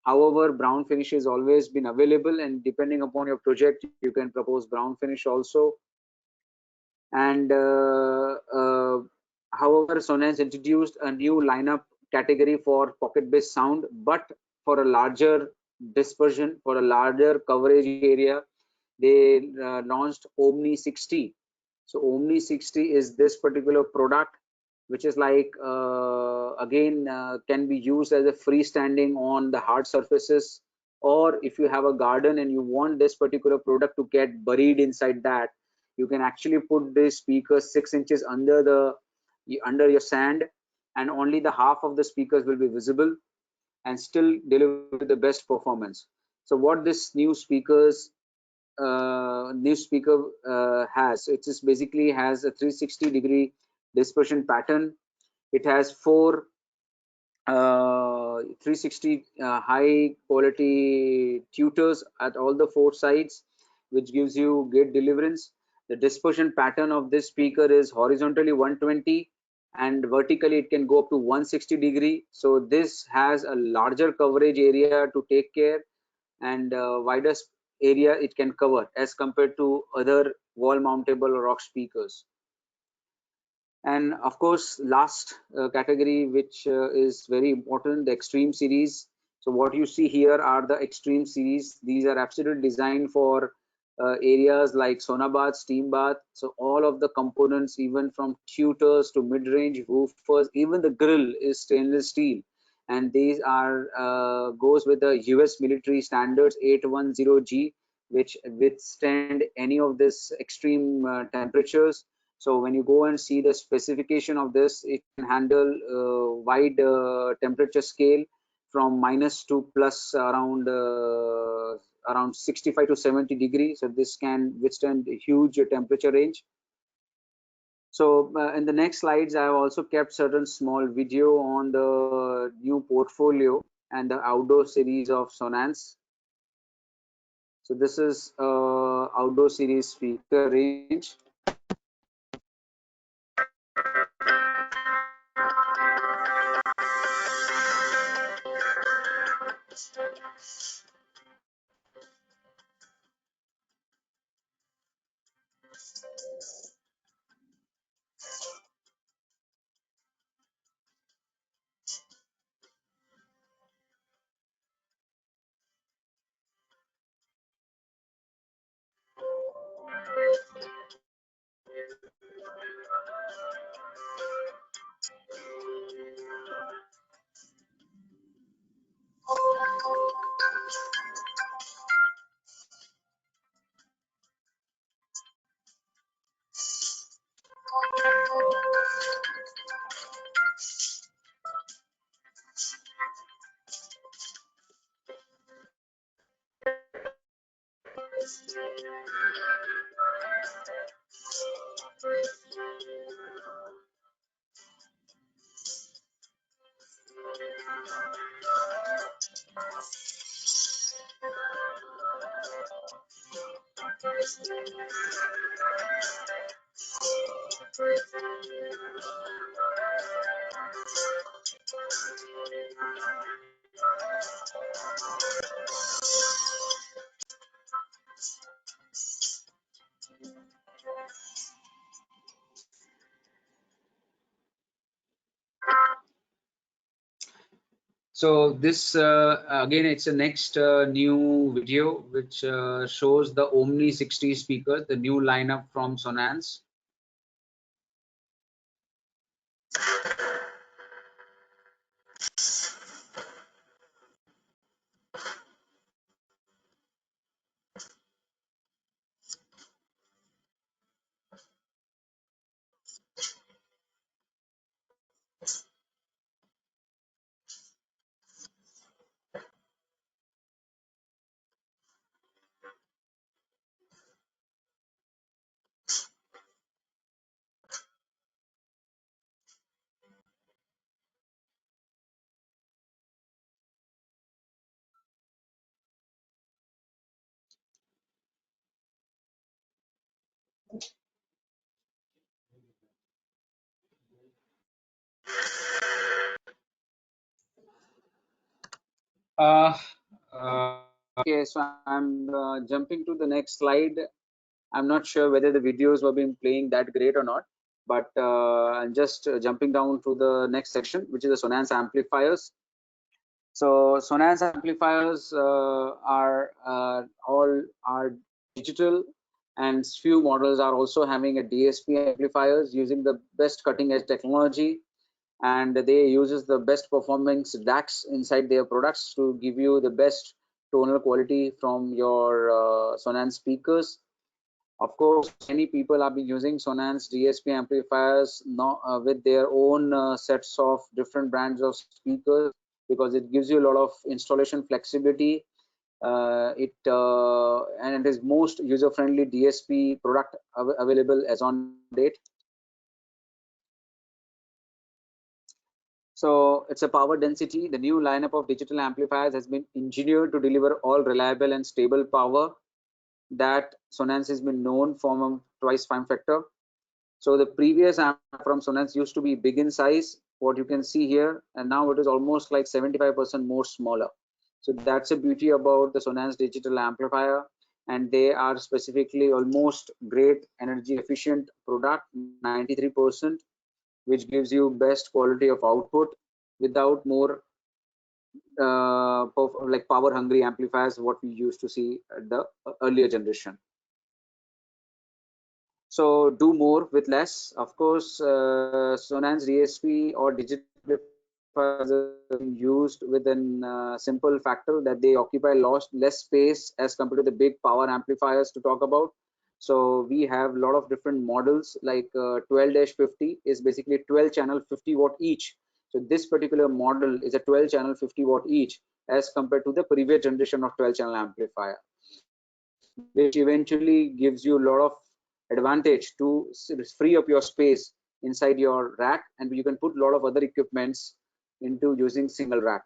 However, brown finish has always been available, and depending upon your project, you can propose brown finish also. And however, Sonance introduced a new lineup category for pocket-based sound, but for a larger dispersion, for a larger coverage area, they launched Omni 60. So Omni 60 is this particular product which is like again can be used as a freestanding on the hard surfaces, or if you have a garden and you want this particular product to get buried inside that, you can actually put this speaker 6 inches under the under your sand, and only the half of the speakers will be visible and still deliver the best performance. So what this new speaker has, it is basically has a 360-degree dispersion pattern. It has four 360 high quality tutors at all the four sides, which gives you great deliverance. The dispersion pattern of this speaker is horizontally 120, and vertically it can go up to 160-degree. So this has a larger coverage area to take care, and wider area it can cover as compared to other wall mountable rock speakers. And of course, last category, which is very important, the extreme series. So what you see here are the extreme series. These are absolutely designed for areas like sauna bath, steam bath. So all of the components, even from tutors to mid-range woofers, even the grill is stainless steel, and these are goes with the US military standards 810G, which withstand any of this extreme temperatures. So when you go and see the specification of this, it can handle wide temperature scale from minus to plus around 65 to 70 degrees. So this can withstand a huge temperature range. So in the next slides, I have also kept certain small video on the new portfolio and the outdoor series of Sonance. So this is outdoor series speaker range. So this again, it's a next new video which shows the Omni 60 speakers, the new lineup from Sonance. Okay, so I'm jumping to the next slide. I'm not sure whether the videos were being playing that great or not, but I'm just jumping down to the next section, which is the Sonance amplifiers. So Sonance amplifiers are all are digital, and few models are also having a DSP amplifiers using the best cutting edge technology, and they uses the best performance DACs inside their products to give you the best tonal quality from your Sonance speakers. Of course, many people have been using Sonance DSP amplifiers now, with their own sets of different brands of speakers, because it gives you a lot of installation flexibility. And it is most user-friendly DSP product available as on date. So it's a power density. The new lineup of digital amplifiers has been engineered to deliver all reliable and stable power that Sonance has been known for a twice form factor. So the previous amp from Sonance used to be big in size, what you can see here, and now it is almost like 75% more smaller. So that's a beauty about the Sonance digital amplifier, and they are specifically almost great energy efficient product, 93%, which gives you best quality of output without more like power hungry amplifiers what we used to see at the earlier generation. So do more with less. Of course, Sonance DSP or digital amplifiers are used with a simple factor that they occupy less space as compared to the big power amplifiers to talk about. So we have a lot of different models, like 12-50 is basically 12 channel 50 watt each. So this particular model is a 12 channel 50 watt each as compared to the previous generation of 12 channel amplifier, which eventually gives you a lot of advantage to free up your space inside your rack, and you can put a lot of other equipments into using single rack.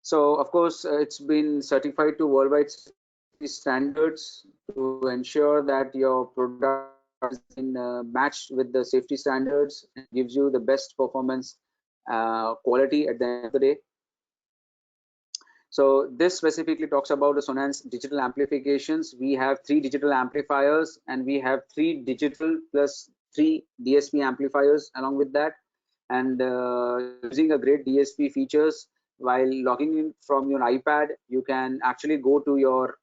So of course, it's been certified to worldwide standards to ensure that your product is in, matched with the safety standards and gives you the best performance quality at the end of the day. So this specifically talks about the Sonance digital amplifications. We have 3 digital amplifiers, and we have 3 digital plus 3 DSP amplifiers along with that, and using a great DSP features. While logging in from your iPad, you can actually go to your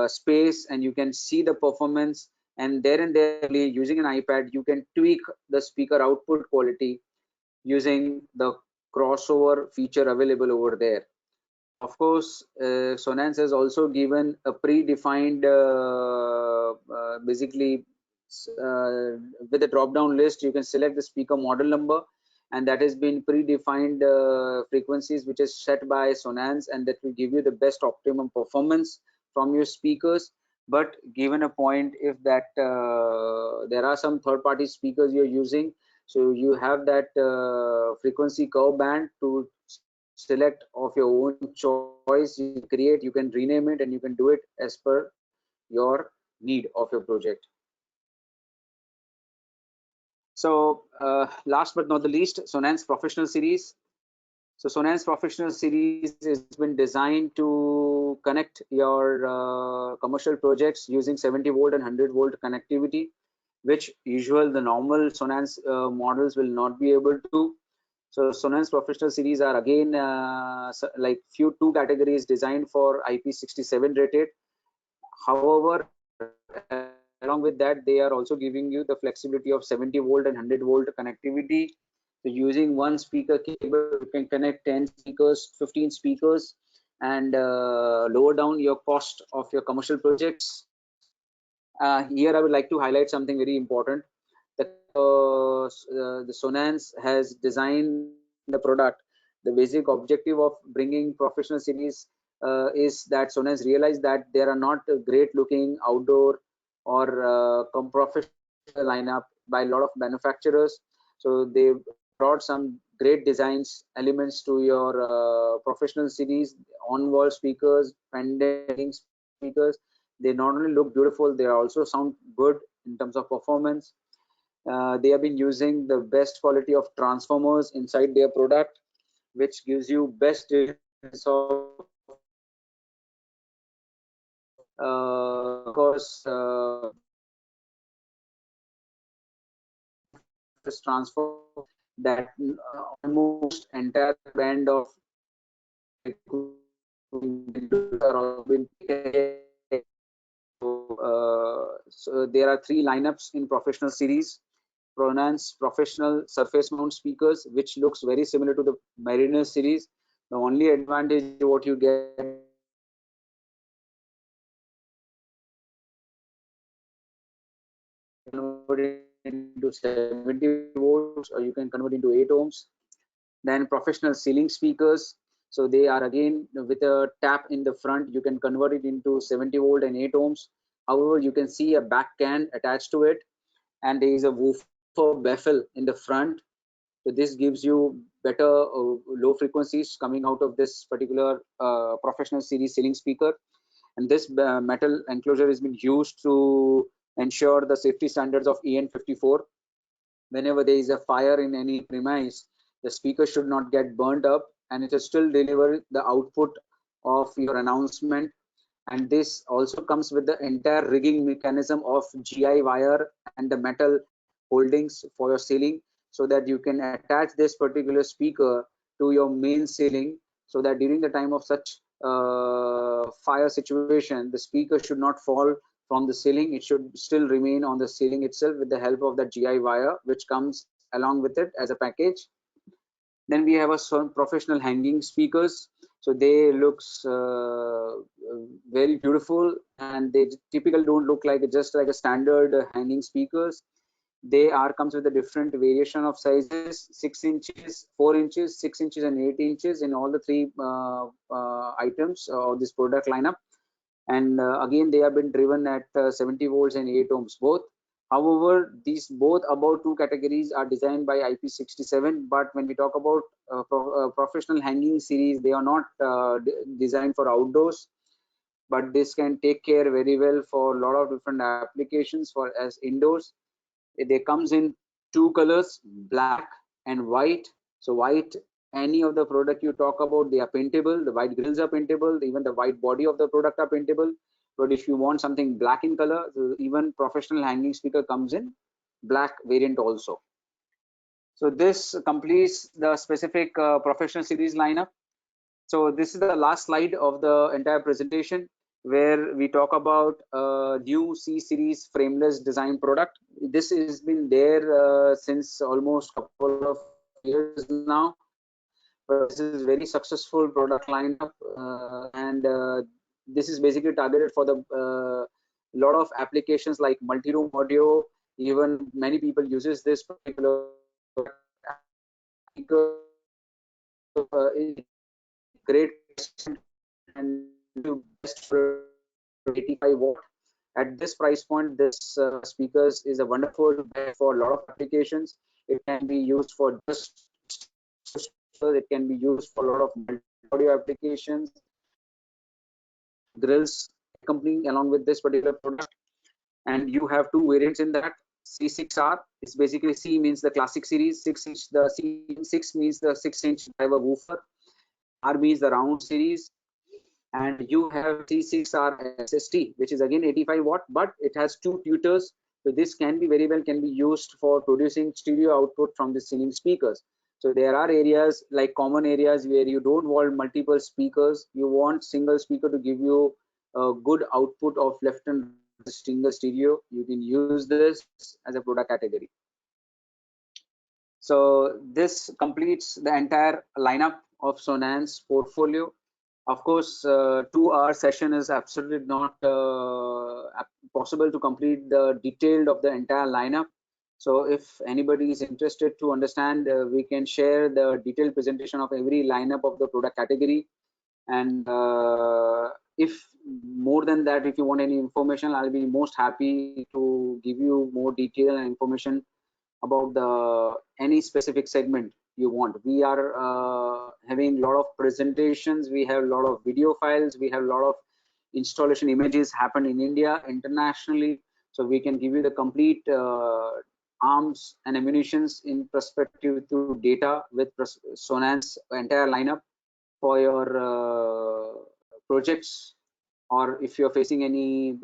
space and you can see the performance, and there using an iPad you can tweak the speaker output quality using the crossover feature available over there. Of course, Sonance has also given a predefined, basically, with a drop-down list, you can select the speaker model number, and that has been predefined frequencies, which is set by Sonance, and that will give you the best optimum performance from your speakers. But given a point, if that there are some third-party speakers you're using, so you have that frequency curve band to select of your own choice. You can create, you can rename it, and you can do it as per your need of your project. So last but not the least, Sonance Professional Series. So Sonance Professional Series has been designed to connect your commercial projects using 70 volt and 100 volt connectivity, which the normal Sonance models will not be able to. So Sonance Professional Series are again like two categories designed for IP67 rated. However, along with that, they are also giving you the flexibility of 70 volt and 100 volt connectivity. So using one speaker cable, you can connect 10 speakers, 15 speakers, and lower down your cost of your commercial projects. Here, I would like to highlight something very important. The Sonance has designed the product. The basic objective of bringing professional series is that Sonance realized that there are not great looking outdoor or professional lineup by a lot of manufacturers. So they brought some great designs elements to your professional series, on-wall speakers, pendant speakers. They not only look beautiful, they also sound good in terms of performance. They have been using the best quality of transformers inside their product, which gives you best of because this transformer that almost entire band of So there are three lineups in professional series. Sonance professional surface mount speakers, which looks very similar to the Mariner series. The only advantage what you get convert into 70 volts or you can convert into 8 ohms. Then professional ceiling speakers. So they are again with a tap in the front, you can convert it into 70 volt and 8 ohms. However, you can see a back can attached to it, and there is a woofer baffle in the front. So this gives you better low frequencies coming out of this particular professional series ceiling speaker. And this metal enclosure has been used to ensure the safety standards of EN54. Whenever there is a fire in any premise, the speaker should not get burned up and it will still deliver the output of your announcement. And this also comes with the entire rigging mechanism of GI wire and the metal holdings for your ceiling, so that you can attach this particular speaker to your main ceiling, so that during the time of such fire situation, the speaker should not fall from the ceiling. It should still remain on the ceiling itself with the help of that GI wire, which comes along with it as a package. Then we have a professional hanging speakers. So they looks very beautiful, and they typically don't look like just like a standard hanging speakers. They are comes with a different variation of sizes: 6 inches, 4 inches, 6 inches, and 8 inches in all the three items of this product lineup. And again, they have been driven at 70 volts and 8 ohms both. However, these both above two categories are designed by IP67, but when we talk about professional hanging series, they are not designed for outdoors, but this can take care very well for a lot of different applications for as indoors. They comes in two colors, black and white. So white, any of the product you talk about, they are paintable. The white grills are paintable, even the white body of the product are paintable. But if you want something black in color, even professional hanging speaker comes in black variant also. So this completes the specific professional series lineup. So this is the last slide of the entire presentation, where we talk about new C series frameless design product. This has been there since almost couple of years now, but this is very successful product lineup, and this is basically targeted for the lot of applications like multi-room audio. Even many people uses this particular great and best for 85 watt. At this price point, this speakers is a wonderful bet for a lot of applications. It can be used for just it can be used for a lot of audio applications, grills accompanying along with this particular product. And you have two variants in that. C6R, it's basically C means the classic series, 6 inch, the C6 means the 6-inch driver woofer, R means the round series, and you have C6R SST, which is again 85 watt, but it has two tutors. So this can be very well can be used for producing stereo output from the ceiling speakers. So there are areas like common areas where you don't want multiple speakers, you want single speaker to give you a good output of left and single stereo. You can use this as a product category. So this completes the entire lineup of Sonance portfolio. Of course, 2-hour session is absolutely not possible to complete the detailed of the entire lineup. So if anybody is interested to understand, we can share the detailed presentation of every lineup of the product category. And if more than that, if you want any information, I'll be most happy to give you more detail and information about the any specific segment you want. We are having a lot of presentations, we have a lot of video files, we have a lot of installation images happen in India, internationally, so we can give you the complete arms and ammunitions in perspective to data with Sonance entire lineup for your projects, or if you're facing any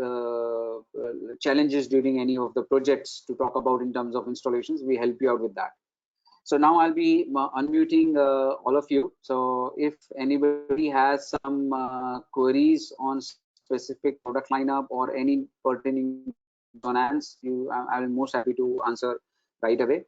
challenges during any of the projects to talk about in terms of installations, we help you out with that. So now I'll be unmuting all of you. So if anybody has some queries on specific product lineup or any pertaining Sonance, I'm most happy to answer right away.